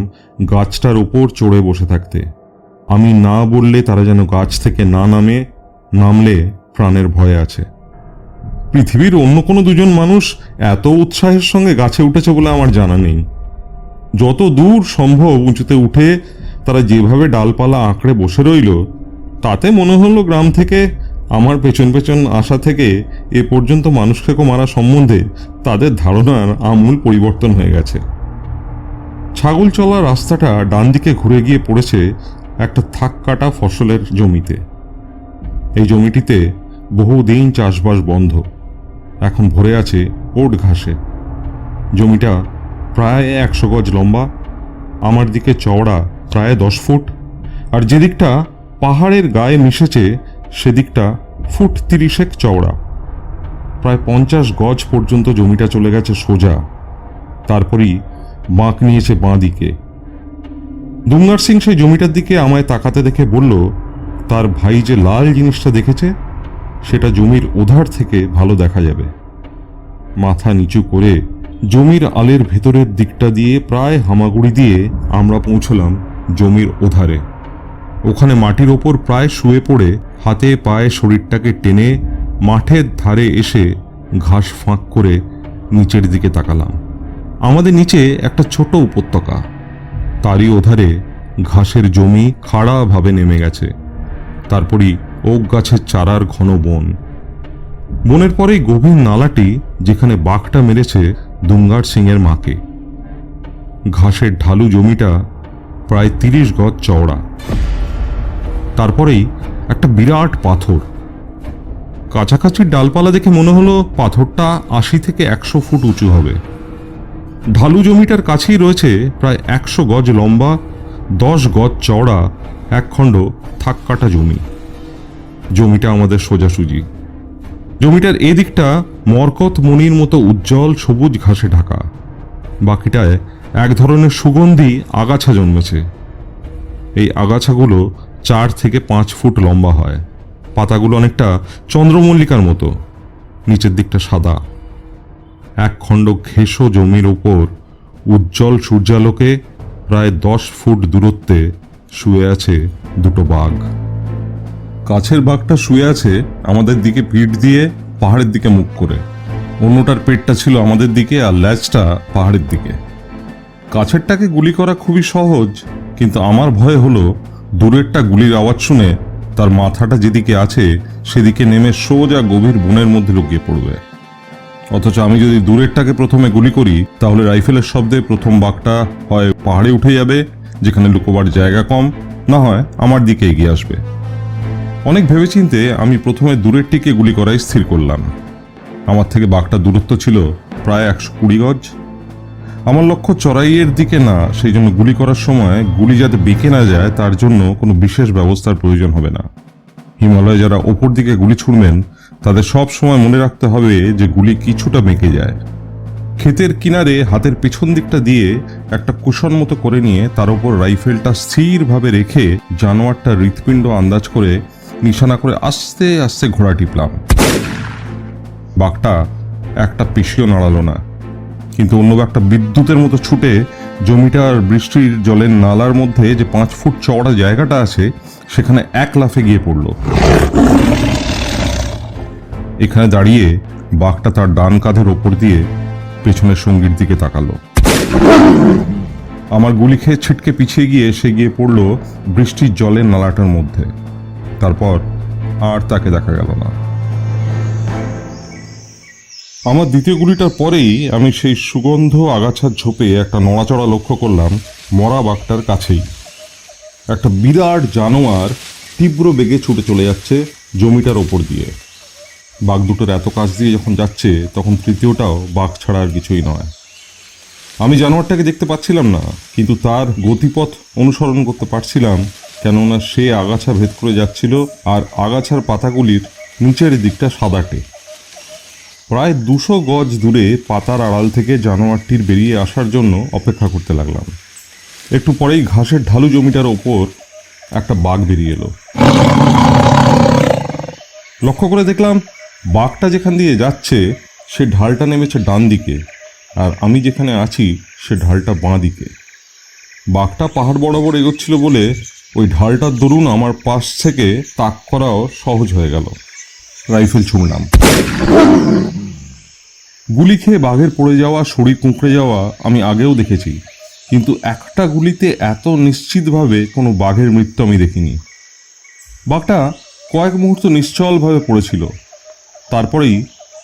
গাছটার ওপর চড়ে বসে থাকতে। আমি না বললে তারা যেন গাছ থেকে না নামে, নামলে প্রাণের ভয়ে আছে। পৃথিবীর অন্য কোনো দুজন মানুষ এত উৎসাহের সঙ্গে গাছে উঠেছে বলে আমার জানা নেই। যত দূর সম্ভব উঁচুতে উঠে তারা যেভাবে ডালপালা আঁকড়ে বসে রইল, তাতে মনে হলো গ্রাম থেকে আমার পেছন পেছন আসা থেকে এ পর্যন্ত মানুষকে মারা সম্বন্ধে তাদের ধারণার আমূল পরিবর্তন হয়ে গেছে। ছাগল চলা রাস্তাটা ডান দিকে ঘুরে গিয়ে পড়েছে একটা থাক কাটা ফসলের জমিতে। এই জমিটিতে বহুদিন চাষবাস বন্ধ, এখন ভরে আছে ওট ঘাসে। জমিটা প্রায় 100 গজ লম্বা, আমার দিকে চওড়া প্রায় 10 ফুট, আর যেদিকটা পাহাড়ের গায়ে মিশেছে সেদিকটা ফুট 30 চওড়া। প্রায় 50 গজ পর্যন্ত জমিটা চলে গেছে সোজা, তারপরই বাঁক নিয়েছে বাঁ দিকে। দুঙ্গার সিং সেই জমিটার দিকে আমায় তাকাতে দেখে বলল, তার ভাই যে লাল জিনিসটা দেখেছে সেটা জমির ওধার থেকে ভালো দেখা যাবে। মাথা নিচু করে জমির আলের ভেতরের দিকটা দিয়ে প্রায় হামাগুড়ি দিয়ে আমরা পৌঁছলাম জমির ওধারে। ওখানে মাটির ওপর প্রায় শুয়ে পড়ে হাতে পায়ে শরীরটাকে টেনে মাঠের ধারে এসে ঘাস ফাঁক করে নিচের দিকে তাকালাম। আমাদের নিচে একটা ছোট উপত্যকা, তারই ওধারে ঘাসের জমি খাড়াভাবে নেমে গেছে, তারপরই ওক গাছের চারার ঘন বন। বনের পরেই গভীর নালাটি যেখানে বাঘটা মেরেছে দুঙ্গার সিংয়ের মাকে। ঘাসের ঢালু জমিটা প্রায় 30 গজ চওড়া। তারপরেই একটা বিরাট পাথর। কাছাকাছি ডালপালা দেখে মনে হলো পাথরটা 80 থেকে 100 ফুট উঁচু হবে। ঢালু জমিটার কাছেই রয়েছে প্রায় 100 গজ লম্বা, 10 গজ চওড়া একখণ্ড থাক কাটা জমি। জমিটা আমাদের সোজাসুজি। জমিটার এদিকটা মরকত মণির মতো উজ্জ্বল সবুজ ঘাসে ঢাকা, বাকিটায় এক ধরনের সুগন্ধি আগাছা জন্মেছে। এই আগাছাগুলো 4 থেকে 5 ফুট লম্বা হয়, পাতাগুলো অনেকটা চন্দ্রমল্লিকার মতো, নিচের দিকটা সাদা। একখণ্ড ঘেঁষো জমির ওপর উজ্জ্বল সূর্যালোকে প্রায় 10 ফুট দূরত্বে শুয়ে আছে দুটো বাঘ। কাছের বাঘটা শুয়ে আছে আমাদের দিকে পিঠ দিয়ে, পাহাড়ের দিকে মুখ করে। অন্যটার পেটটা ছিল আমাদের দিকে আর ল্যাজটা পাহাড়ের দিকে। কাছেরটাকে গুলি করা খুবই সহজ, কিন্তু আমার ভয় হলো দূরেরটা গুলির আওয়াজ শুনে তার মাথাটা যেদিকে আছে সেদিকে নেমে সোজা গভীর বনের মধ্যে লুকিয়ে পড়বে। অথচ আমি যদি দূরেরটাকে প্রথমে গুলি করি তাহলে রাইফেলের শব্দে প্রথম বাঘটা হয় পাহাড়ে উঠে যাবে, যেখানে লুকোবার জায়গা কম, না হয় আমার দিকে এগিয়ে আসবে। অনেক ভেবেচিন্তে আমি প্রথমে দূরেরটিকে গুলি করাই স্থির করলাম। আমার থেকে বাঘটা দূরত্ব ছিল প্রায় 120 গজ। আমার লক্ষ্য চড়াইয়ের দিকে না, সেই জন্য গুলি করার সময় গুলি যাতে বেঁকে না যায় তার জন্য কোনো বিশেষ ব্যবস্থার প্রয়োজন হবে না। হিমালয়ে যারা ওপর দিকে গুলি ছুড়বেন তাদের সব সময় মনে রাখতে হবে যে গুলি কিছুটা বেঁকে যায়। ক্ষেতের কিনারে হাতের পেছন দিকটা দিয়ে একটা কুশন মতো করে নিয়ে তার উপর রাইফেলটা স্থিরভাবে রেখে জানোয়ারটা হৃৎপিণ্ড আন্দাজ করে নিশানা করে আস্তে আস্তে ঘোড়া টিপলাম। বাঘটা একটা পিসিও নাড়ালো না, কিন্তু অন্য বাঘটা বিদ্যুতের মতো ছুটে জমিটার বৃষ্টির জলের নালার মধ্যে যে 5 ফুট চওড়া জায়গাটা আছে সেখানে এক লাফে গিয়ে পড়ল। এখানে দাঁড়িয়ে বাঘটা তার ডান কাঁধের ওপর দিয়ে পেছনের সঙ্গীর দিকে তাকালো। আমার গুলি খেয়ে ছিটকে পিছিয়ে গিয়ে সে গিয়ে পড়ল বৃষ্টির জলের নালাটার মধ্যে। তারপর আর তাকে দেখা গেল না। আমার দ্বিতীয় গুলিটার পরেই আমি সেই সুগন্ধ আগাছার ঝোপে একটা নড়াচড়া লক্ষ্য করলাম মরা বাঘটার কাছেই। একটা বিরাট জানোয়ার তীব্র বেগে ছুটে চলে যাচ্ছে জমিটার ওপর দিয়ে। বাঘ দুটোর এত কাছ দিয়ে যখন যাচ্ছে তখন তৃতীয়টাও বাঘ ছাড়া আর কিছুই নয়। আমি জানোয়ারটাকে দেখতে পাচ্ছিলাম না, কিন্তু তার গতিপথ অনুসরণ করতে পারছিলাম, কেননা সে আগাছা ভেদ করে যাচ্ছিল আর আগাছার পাতাগুলির নিচের দিকটা সাদাটে। প্রায় 200 গজ দূরে পাতার আড়াল থেকে জানোয়ারটির বেরিয়ে আসার জন্য অপেক্ষা করতে লাগলাম। একটু পরেই ঘাসের ঢালু জমিটার ওপর একটা বাঘ বেরিয়ে এলো। লক্ষ্য করে দেখলাম বাঘটা যেখান দিয়ে যাচ্ছে সে ঢালটা নেমেছে ডান দিকে, আর আমি যেখানে আছি সে ঢালটা বাঁ দিকে। বাঘটা পাহাড় বরাবর এগোচ্ছিল বলে ওই ঢালটার দরুন আমার পাশ থেকে তাক করাও সহজ হয়ে গেল। রাইফেল ছুঁড়লাম। গুলি খেয়ে বাঘের পড়ে যাওয়া, শরীর কুঁকড়ে যাওয়া আমি আগেও দেখেছি, কিন্তু একটা গুলিতে এত নিশ্চিতভাবে কোনো বাঘের মৃত্যু আমি দেখিনি। বাঘটা কয়েক মুহূর্ত নিশ্চলভাবে পড়েছিল। তারপরেই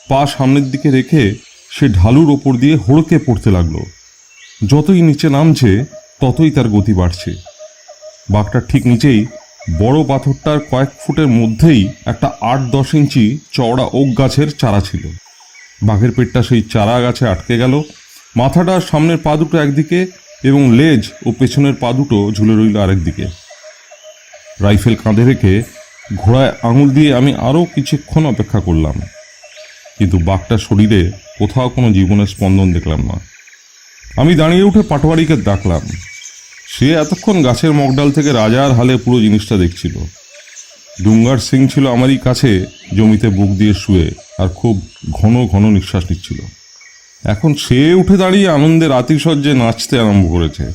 পা সামনের দিকে রেখে সে ঢালুর ওপর দিয়ে হড়কে পড়তে লাগলো। যতই নিচে নামছে ততই তার গতি বাড়ছে। বাঘটার ঠিক নিচেই বড় পাথরটার কয়েক ফুটের মধ্যেই একটা 8-10 ইঞ্চি চওড়া ওক গাছের চারা ছিল। বাঘের পেটটা সেই চারা গাছে আটকে গেল। মাথাটা সামনের পা দুটো একদিকে এবং লেজ ও পেছনের পা দুটো ঝুলে রইল আরেকদিকে। রাইফেল কাঁধে রেখে ঘোড়ায় আঙুল দিয়ে আমি আরও কিছুক্ষণ অপেক্ষা করলাম, কিন্তু বাঘটার শরীরে কোথাও কোনো জীবনের স্পন্দন দেখলাম না। আমি দাঁড়িয়ে উঠে পাটোয়ারিকে ডাকলাম। সে এতক্ষণ গাছের মগডাল থেকে রাজার হালে পুরো জিনিসটা দেখছিল। ডুঙ্গার সিং ছিল আমারই কাছে জমিতে বুক দিয়ে শুয়ে আর খুব ঘন ঘন নিঃশ্বাস নিচ্ছিল। এখন সে উঠে দাঁড়িয়ে আনন্দের আতিশয্যে নাচতে আরম্ভ করেছে।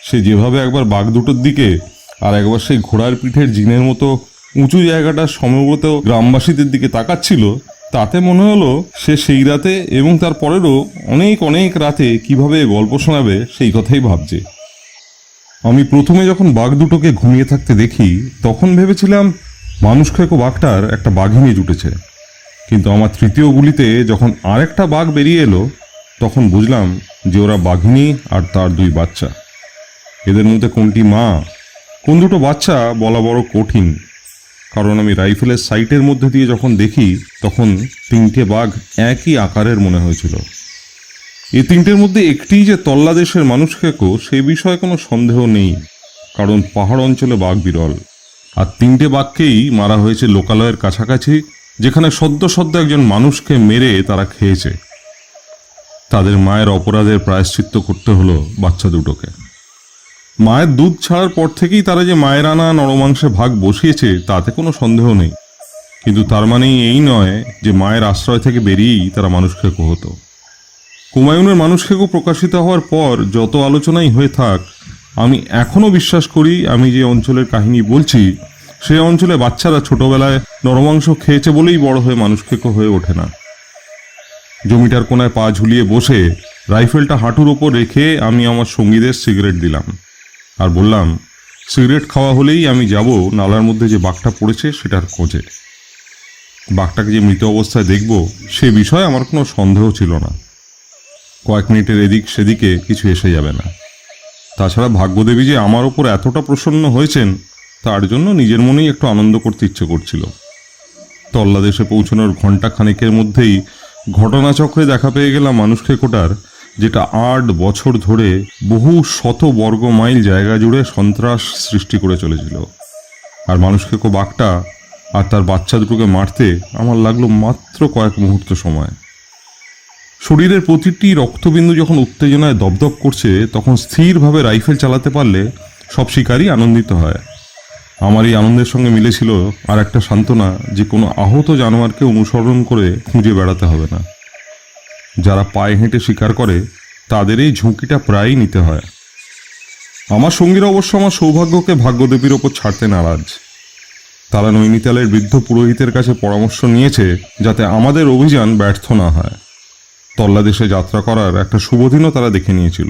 সে যেভাবে একবার বাঘ দুটোর দিকে আর একবার সেই ঘোড়ার পিঠের জিনের মতো উঁচু জায়গাটা সমবেত গ্রামবাসীদের দিকে তাকাচ্ছিল, তাতে মনে হলো সে সেই রাতে এবং তার পরেরও অনেক অনেক রাতে কিভাবে গল্প শোনাবে সেই কথাই ভাবছে। আমি প্রথমে যখন বাঘ দুটোকে ঘুমিয়ে থাকতে দেখি তখন ভেবেছিলাম মানুষ খেকো বাঘটার একটা বাঘিনী জুটেছে, কিন্তু আমার তৃতীয় গুলিতে যখন আরেকটা বাঘ বেরিয়ে এলো তখন বুঝলাম যে ওরা বাঘিনী আর তার 2 বাচ্চা। এদের মধ্যে কোনটি মা কোন দুটো বাচ্চা বলা বড় কঠিন, কারণ আমি রাইফেলের সাইটের মধ্যে দিয়ে যখন দেখি তখন 3টে বাঘ একই আকারের মনে হয়েছিল। এই 3টের মধ্যে একটিই যে তল্লা দেশের মানুষ খেকো সে বিষয়ে কোনো সন্দেহ নেই, কারণ পাহাড় অঞ্চলে বাঘ বিরল। আর 3টে বাঘকেই মারা হয়েছে লোকালয়ের কাছাকাছি, যেখানে সদ্য সদ্য একজন মানুষকে মেরে তারা খেয়েছে। তাদের মায়ের অপরাধের প্রায়শ্চিত্ত করতে হলো বাচ্চা দুটোকে। মায়ের দুধ ছাড়ার পর থেকেই তারা যে মায়ের আনা নরমাংসে ভাগ বসিয়েছে তাতে কোনো সন্দেহ নেই, কিন্তু তার মানেই এই নয় যে মায়ের আশ্রয় থেকে বেরিয়েই তারা মানুষ খেকো হতো। হুমায়ুনের মানুষ খেকো প্রকাশিত হওয়ার পর যত আলোচনাই হয়ে থাক, আমি এখনও বিশ্বাস করি আমি যে অঞ্চলের কাহিনী বলছি সেই অঞ্চলে বাচ্চারা ছোটবেলায় নরমাংস খেয়েছে বলেই বড় হয়ে মানুষ খেকো হয়ে ওঠে না। জমিটার কোনায় পা ঝুলিয়ে বসে রাইফেলটা হাঁটুর ওপর রেখে আমি আমার সঙ্গীদের সিগারেট দিলাম আর বললাম, সিগারেট খাওয়া হলেই আমি যাব নালার মধ্যে যে বাঘটা পড়েছে সেটার খোঁজে। বাঘটাকে যে মৃত অবস্থায় দেখব সে বিষয়ে আমার কোনো সন্দেহ ছিল না। কয়েক মিনিটের এদিক সেদিকে কিছু এসে যাবে না। তাছাড়া ভাগ্যদেবী যে আমার ওপর এতটা প্রসন্ন হয়েছেন তার জন্য নিজের মনেই একটু আনন্দ করতে ইচ্ছে করছিল। তল্লাদেশে পৌঁছানোর ঘণ্টা খানেকের মধ্যেই ঘটনাচক্রে দেখা পেয়ে গেলাম মানুষ খেকোটার, যেটা 8 বছর ধরে বহু শত বর্গ মাইল জায়গা জুড়ে সন্ত্রাস সৃষ্টি করে চলেছিল। আর মানুষ খেকো বাঘটা আর তার বাচ্চা দুটোকে মারতে আমার লাগলো মাত্র কয়েক মুহূর্ত সময়। শরীরের প্রতিটি রক্তবিন্দু যখন উত্তেজনায় দপদপ করছে তখন স্থিরভাবে রাইফেল চালাতে পারলে সব শিকারই আনন্দিত হয়। আমার এই আনন্দের সঙ্গে মিলেছিল আর একটা সান্ত্বনা যে কোনো আহত জানোয়ারকে অনুসরণ করে খুঁজে বেড়াতে হবে না। যারা পায়ে হেঁটে শিকার করে তাদের এই ঝুঁকিটা প্রায়ই নিতে হয়। আমার সঙ্গীরা অবশ্য আমার সৌভাগ্যকে ভাগ্যদেবীর ওপর ছাড়তে নারাজ। তারা নৈনিতালের বৃদ্ধ পুরোহিতের কাছে পরামর্শ নিয়েছে যাতে আমাদের অভিযান ব্যর্থ না হয়। তল্লাদেশে যাত্রা করার একটা শুভদিনও তারা দেখে নিয়েছিল।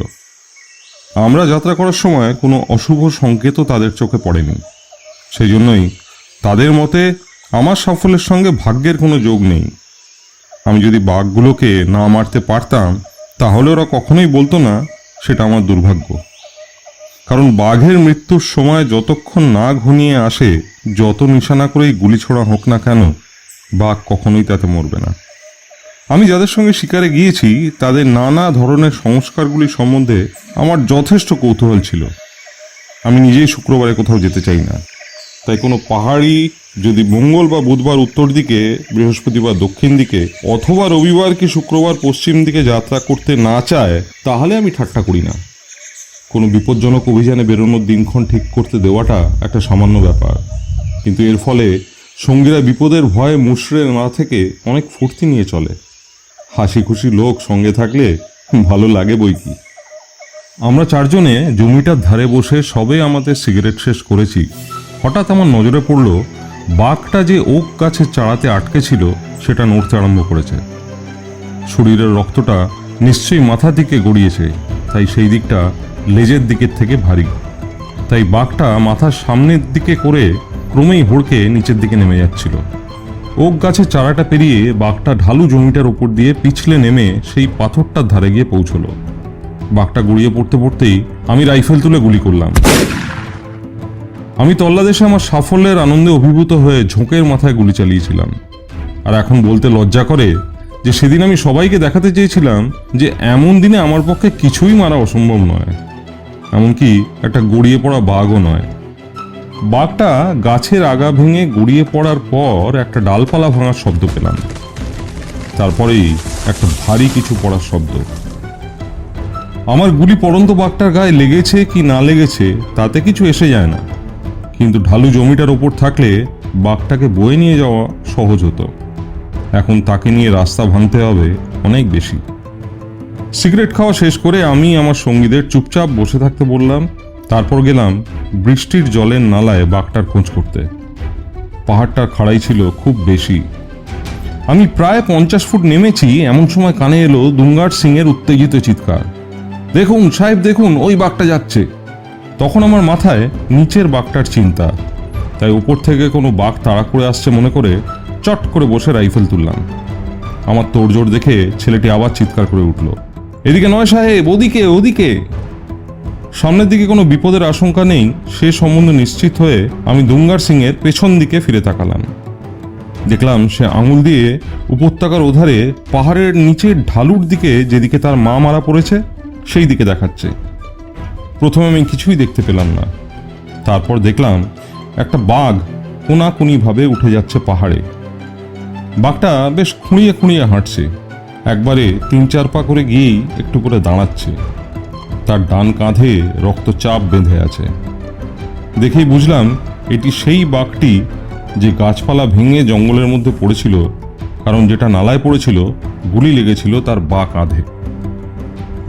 আমরা যাত্রা করার সময় কোনো অশুভ সংকেতও তাদের চোখে পড়েনি। সেই জন্যই তাদের মতে আমার সাফল্যের সঙ্গে ভাগ্যের কোনো যোগ নেই। আমি যদি বাঘগুলোকে না মারতে পারতাম তাহলে ওরা কখনোই বলতো না সেটা আমার দুর্ভাগ্য, কারণ বাঘের মৃত্যুর সময় যতক্ষণ না ঘনিয়ে আসে যত নিশানা করেই গুলি ছোড়া হোক না কেন বাঘ কখনোই তাতে মরবে না। আমি যাদের সঙ্গে শিকারে গিয়েছি তাদের নানা ধরনের সংস্কারগুলি সম্বন্ধে আমার যথেষ্ট কৌতূহল ছিল। আমি নিজেই শুক্রবারে কোথাও যেতে চাই না, তাই কোনো পাহাড়ি যদি মঙ্গল বা বুধবার উত্তর দিকে, বৃহস্পতিবার দক্ষিণ দিকে অথবা রবিবার কি শুক্রবার পশ্চিম দিকে যাত্রা করতে না চায় তাহলে আমি ঠাট্টা করি না। কোনো বিপজ্জনক অভিযানে বেরোনোর দিনক্ষণ ঠিক করতে দেওয়াটা একটা সামান্য ব্যাপার, কিন্তু এর ফলে সঙ্গীরা বিপদের ভয়ে মুষড়ে না থেকে অনেক ফুর্তি নিয়ে চলে। হাসি খুশি লোক সঙ্গে থাকলে ভালো লাগে বই কি। আমরা 4 জনে জমিটার ধারে বসে সবে আমাদের সিগারেট শেষ করেছি, হঠাৎ আমার নজরে পড়ল বাঘটা যে ওক গাছের চাড়াতে আটকে ছিল সেটা নড়তে আরম্ভ করেছে। শরীরের রক্তটা নিশ্চয়ই মাথার দিকে গড়িয়েছে, তাই সেই দিকটা লেজের দিকের থেকে ভারী। তাই বাঘটা মাথার সামনের দিকে করে ক্রমেই হড়কে নিচের দিকে নেমে যাচ্ছিল। ওক গাছের চারাটা পেরিয়ে বাঘটা ঢালু জমিটার উপর দিয়ে পিছলে নেমে সেই পাথরটার ধারে গিয়ে পৌঁছলো। বাঘটা গড়িয়ে পড়তে পড়তেই আমি রাইফেল তুলে গুলি করলাম। আমি তল্লাদেশে আমার সাফল্যের আনন্দে অভিভূত হয়ে ঝোঁকের মাথায় গুলি চালিয়েছিলাম। আর এখন বলতে লজ্জা করে যে সেদিন আমি সবাইকে দেখাতে চেয়েছিলাম যে এমন দিনে আমার পক্ষে কিছুই মারা অসম্ভব নয়, এমনকি একটা গড়িয়ে পড়া বাঘও নয়। বাঘটা গাছের আগা ভেঙে গড়িয়ে পড়ার পর একটা ডালপালা ভাঙার শব্দ পেলাম। তারপরেই একটা ভারী কিছু পড়ার শব্দ। আমার গুলি পড়ন্ত বাঘটার গায়ে লেগেছে কি না লেগেছে তাতে কিছু এসে যায় না, কিন্তু ঢালু জমিটার ওপর থাকলে বাঘটাকে বয়ে নিয়ে যাওয়া সহজ হতো। এখন তাকে নিয়ে রাস্তা ভাঙতে হবে অনেক বেশি। সিগারেট খাওয়া শেষ করে আমি আমার সঙ্গীদের চুপচাপ বসে থাকতে বললাম। তারপর গেলাম বৃষ্টির জলের নালায় বাঘটার খোঁজ করতে। পাহাড়টার খাড়াই ছিল খুব বেশি। আমি প্রায় 50 ফুট নেমেছি, এমন সময় কানে এলো দুঙ্গার সিং এর উত্তেজিত চিৎকার, দেখুন সাহেব দেখুন, ওই বাঘটা যাচ্ছে। তখন আমার মাথায় নিচের বাঘটার চিন্তা, তাই উপর থেকে কোনো বাঘ তাড়া করে আসছে মনে করে চট করে বসে রাইফেল তুললাম। আমার তোড়জোড় দেখে ছেলেটি আবার চিৎকার করে উঠল, এদিকে নয় সাহেব, ওদিকে ওদিকে। সামনের দিকে কোনো বিপদের আশঙ্কা নেই সে সম্বন্ধে নিশ্চিত হয়ে আমি দুঙ্গার সিং এর পেছন দিকে ফিরে তাকালাম। দেখলাম সে আঙুল দিয়ে উপত্যকার ওধারে পাহাড়ের নিচের ঢালুর দিকে, যেদিকে তার মা মারা পড়েছে সেই দিকে দেখাচ্ছে। প্রথমে আমি কিছুই দেখতে পেলাম না, তারপর দেখলাম একটা বাঘ কোনাকুনিভাবে উঠে যাচ্ছে পাহাড়ে। বাঘটা বেশ খুঁড়িয়ে খুঁড়িয়ে হাঁটছে, একবারে 3-4 পা করে গিয়েই একটু করে দাঁড়াচ্ছে। তার ডান কাঁধে রক্তচাপ বেঁধে আছে। দেখেই বুঝলাম এটি সেই বাঘটি যে গাছপালা ভেঙে জঙ্গলের মধ্যে পড়েছিল, কারণ যেটা নালায় পড়েছিল গুলি লেগেছিল তার বাঁ কাঁধে।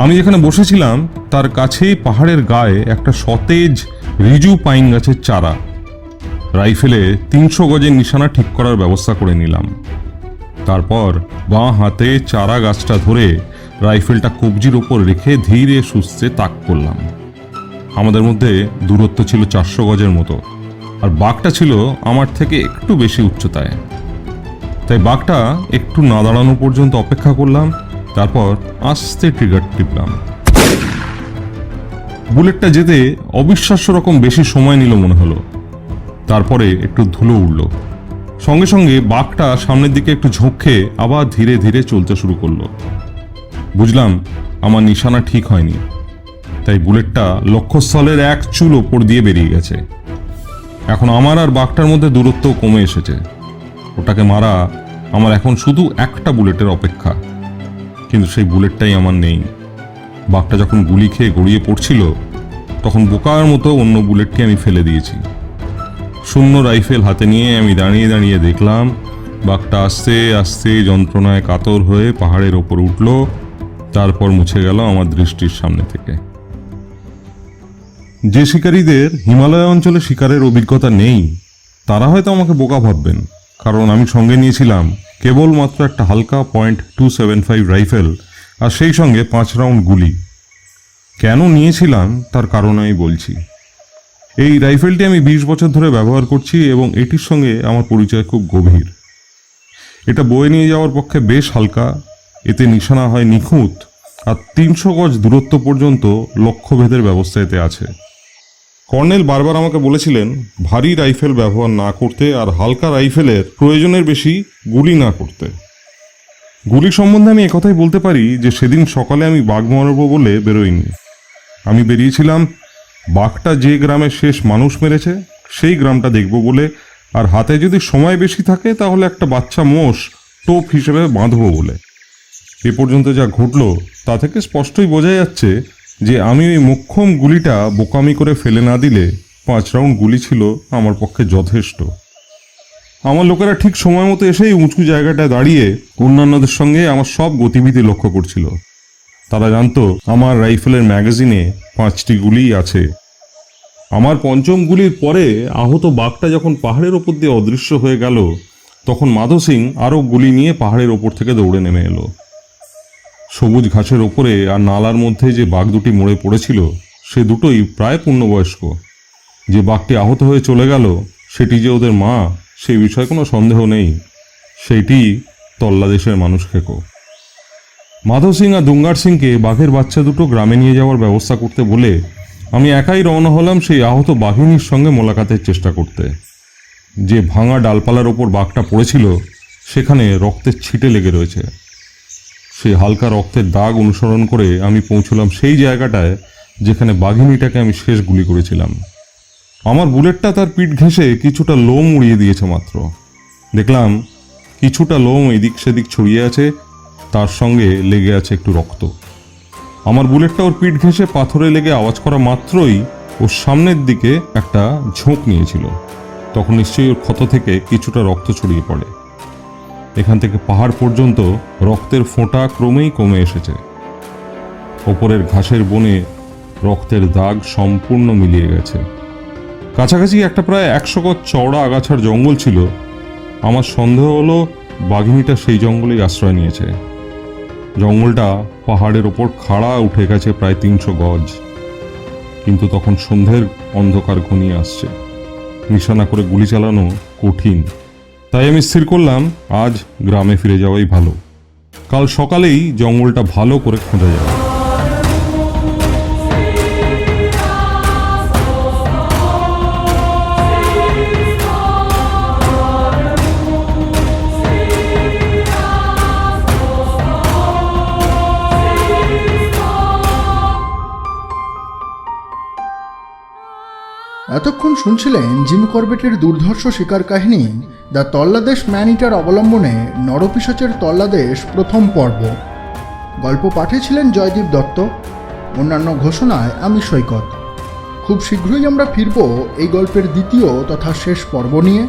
আমি যেখানে বসেছিলাম তার কাছেই পাহাড়ের গায়ে একটা সতেজ রিজু পাইন গাছের চারা। রাইফেলে 300 গজের নিশানা ঠিক করার ব্যবস্থা করে নিলাম। তারপর বাঁ হাতে চারা গাছটা ধরে রাইফেলটা কবজির ওপর রেখে ধীরে সুস্থে তাক করলাম। আমাদের মধ্যে দূরত্ব ছিল 400 গজের মতো, আর বাঘটা ছিল আমার থেকে একটু বেশি উচ্চতায়। তাই বাঘটা একটু না দাঁড়ানো পর্যন্ত অপেক্ষা করলাম, তারপর আস্তে ট্রিগার টিপলাম। বুলেটটা যেতে অবিশ্বাস্য রকম বেশি সময় নিল মনে হলো। তারপরে একটু ধুলো উড়ল, সঙ্গে সঙ্গে বাঘটা সামনের দিকে একটু ঝোঁকে আবার ধীরে ধীরে চলতে শুরু করলো। বুঝলাম আমার নিশানা ঠিক হয়নি, তাই বুলেটটা লক্ষ্যস্থলের এক চুল ওপর দিয়ে বেরিয়ে গেছে। এখন আমার আর বাঘটার মধ্যে দূরত্ব কমে এসেছে। ওটাকে মারা আমার এখন শুধু একটা বুলেটের অপেক্ষা, কিন্তু সেই বুলেটটাই আমার নেই। বাঘটা যখন গুলি খেয়ে গড়িয়ে পড়ছিল তখন বোকার মতো অন্য বুলেটটি আমি ফেলে দিয়েছি। শূন্য রাইফেল হাতে নিয়ে আমি দাঁড়িয়ে দাঁড়িয়ে দেখলাম বাঘটা আস্তে আস্তে যন্ত্রণায় কাতর হয়ে পাহাড়ের ওপর উঠল, তারপর মুছে গেল আমার দৃষ্টির সামনে থেকে। যে শিকারীদের হিমালয় অঞ্চলে শিকারের অভিজ্ঞতা নেই তারা হয়তো আমাকে বোকা ভাববেন, কারণ আমি সঙ্গে নিয়েছিলাম কেবলমাত্র একটা হালকা .275 রাইফেল আর সেই সঙ্গে 5 রাউন্ড গুলি। কেন নিয়েছিলাম তার কারণ আমি বলছি। এই রাইফেলটি আমি 20 বছর ধরে ব্যবহার করছি এবং এটির সঙ্গে আমার পরিচয় খুব গভীর। এটা বয়ে নিয়ে যাওয়ার পক্ষে বেশ হালকা, এতে নিশানা হয় নিখুঁত, আর 300 গজ দূরত্ব পর্যন্ত লক্ষ্যভেদের ব্যবস্থা এতে আছে। কর্নেল বারবার আমাকে বলেছিলেন ভারী রাইফেল ব্যবহার না করতে আর হালকা রাইফেলের প্রয়োজনের বেশি গুলি না করতে। গুলি সম্বন্ধে আমি একথাই বলতে পারি যে সেদিন সকালে আমি বাঘ মারব বলে বেরোইনি। আমি বেরিয়েছিলাম বাঘটা যে গ্রামে শেষ মানুষ মেরেছে সেই গ্রামটা দেখব বলে, আর হাতে যদি সময় বেশি থাকে তাহলে একটা বাচ্চা মোষ টোপ হিসেবে বাঁধবো বলে। এ পর্যন্ত যা ঘটলো তা থেকে স্পষ্টই বোঝা যাচ্ছে যে আমি ওই মোক্ষম গুলিটা বোকামি করে ফেলে না দিলে 5 রাউন্ড গুলি ছিল আমার পক্ষে যথেষ্ট। আমার লোকেরা ঠিক সময় মতো এসেই উঁচু জায়গাটায় দাঁড়িয়ে অন্যান্যদের সঙ্গে আমার সব গতিবিধি লক্ষ্য করছিল। তারা জানতো আমার রাইফেলের ম্যাগাজিনে 5টি গুলিই আছে। আমার পঞ্চম গুলির পরে আহত বাঘটা যখন পাহাড়ের ওপর দিয়ে অদৃশ্য হয়ে গেল তখন মাধো সিং আরও গুলি নিয়ে পাহাড়ের ওপর থেকে দৌড়ে নেমে এলো। সবুজ ঘাসের ওপরে আর নালার মধ্যে যে বাঘ দুটি মরে পড়েছিল সে দুটোই প্রায় পূর্ণবয়স্ক। যে বাঘটি আহত হয়ে চলে গেল সেটি যে ওদের মা সেই বিষয়ে কোনো সন্দেহ নেই। সেইটি তল্লাদেশের মানুষ খেকো। মাধব সিং আর দুঙ্গার সিংকে বাঘের বাচ্চা দুটো গ্রামে নিয়ে যাওয়ার ব্যবস্থা করতে বলে আমি একাই রওনা হলাম সেই আহত বাঘিনীর সঙ্গে মোলাকাতের চেষ্টা করতে। যে ভাঙা ডালপালার ওপর বাঘটা পড়েছিল সেখানে রক্তের ছিটে লেগে রয়েছে। সেই হালকা রক্তের দাগ অনুসরণ করে আমি পৌঁছলাম সেই জায়গাটায় যেখানে বাঘিনীটাকে আমি শেষ গুলি করেছিলাম। আমার বুলেটটা তার পিঠ ঘেঁষে কিছুটা লোম উড়িয়ে দিয়েছে মাত্র। দেখলাম কিছুটা লোম এদিক সেদিক ছড়িয়ে আছে, তার সঙ্গে লেগে আছে একটু রক্ত। আমার বুলেটটা ওর পিঠ ঘেঁষে পাথরে লেগে আওয়াজ করা মাত্রই ওর সামনের দিকে একটা ঝোঁক নিয়েছিল। তখন নিশ্চয়ই ওর ক্ষত থেকে কিছুটা রক্ত ছড়িয়ে পড়ে। এখান থেকে পাহাড় পর্যন্ত রক্তের ফোঁটা ক্রমেই কমে এসেছে। ওপরের ঘাসের বনে রক্তের দাগ সম্পূর্ণ মিলিয়ে গেছে। কাছাকাছি একটা প্রায় 100 গজ চওড়া আগাছার জঙ্গল ছিল। আমার সন্দেহ হলো বাঘিনীটা সেই জঙ্গলেই আশ্রয় নিয়েছে। জঙ্গলটা পাহাড়ের ওপর খাড়া উঠে গেছে প্রায় 300 গজ। কিন্তু তখন সন্ধ্যের অন্ধকার ঘনিয়ে আসছে, নিশানা করে গুলি চালানো কঠিন। তাই আমি স্থির করলাম আজ গ্রামে ফিরে যাওয়াই ভালো। কাল সকালেই জঙ্গলটা ভালো করে খোঁজা যাবে। এতক্ষণ শুনছিলেন জিম করবেটের দুর্ধর্ষ শিকার কাহিনী দ্য তল্লাদেশ ম্যান ইটার অবলম্বনে নরপিশাচের তল্লাদেশ প্রথম পর্ব। গল্প পাঠে ছিলেন জয়দীপ দত্ত, অন্যান্য ঘোষণায় আমি সৈকত। খুব শীঘ্রই আমরা ফিরব এই গল্পের দ্বিতীয় তথা শেষ পর্ব নিয়ে।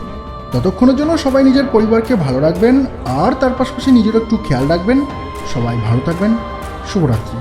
ততক্ষণের জন্য সবাই নিজের পরিবারকে ভালো রাখবেন আর তার পাশাপাশি নিজের একটু খেয়াল রাখবেন। সবাই ভালো থাকবেন। শুভরাত্রি।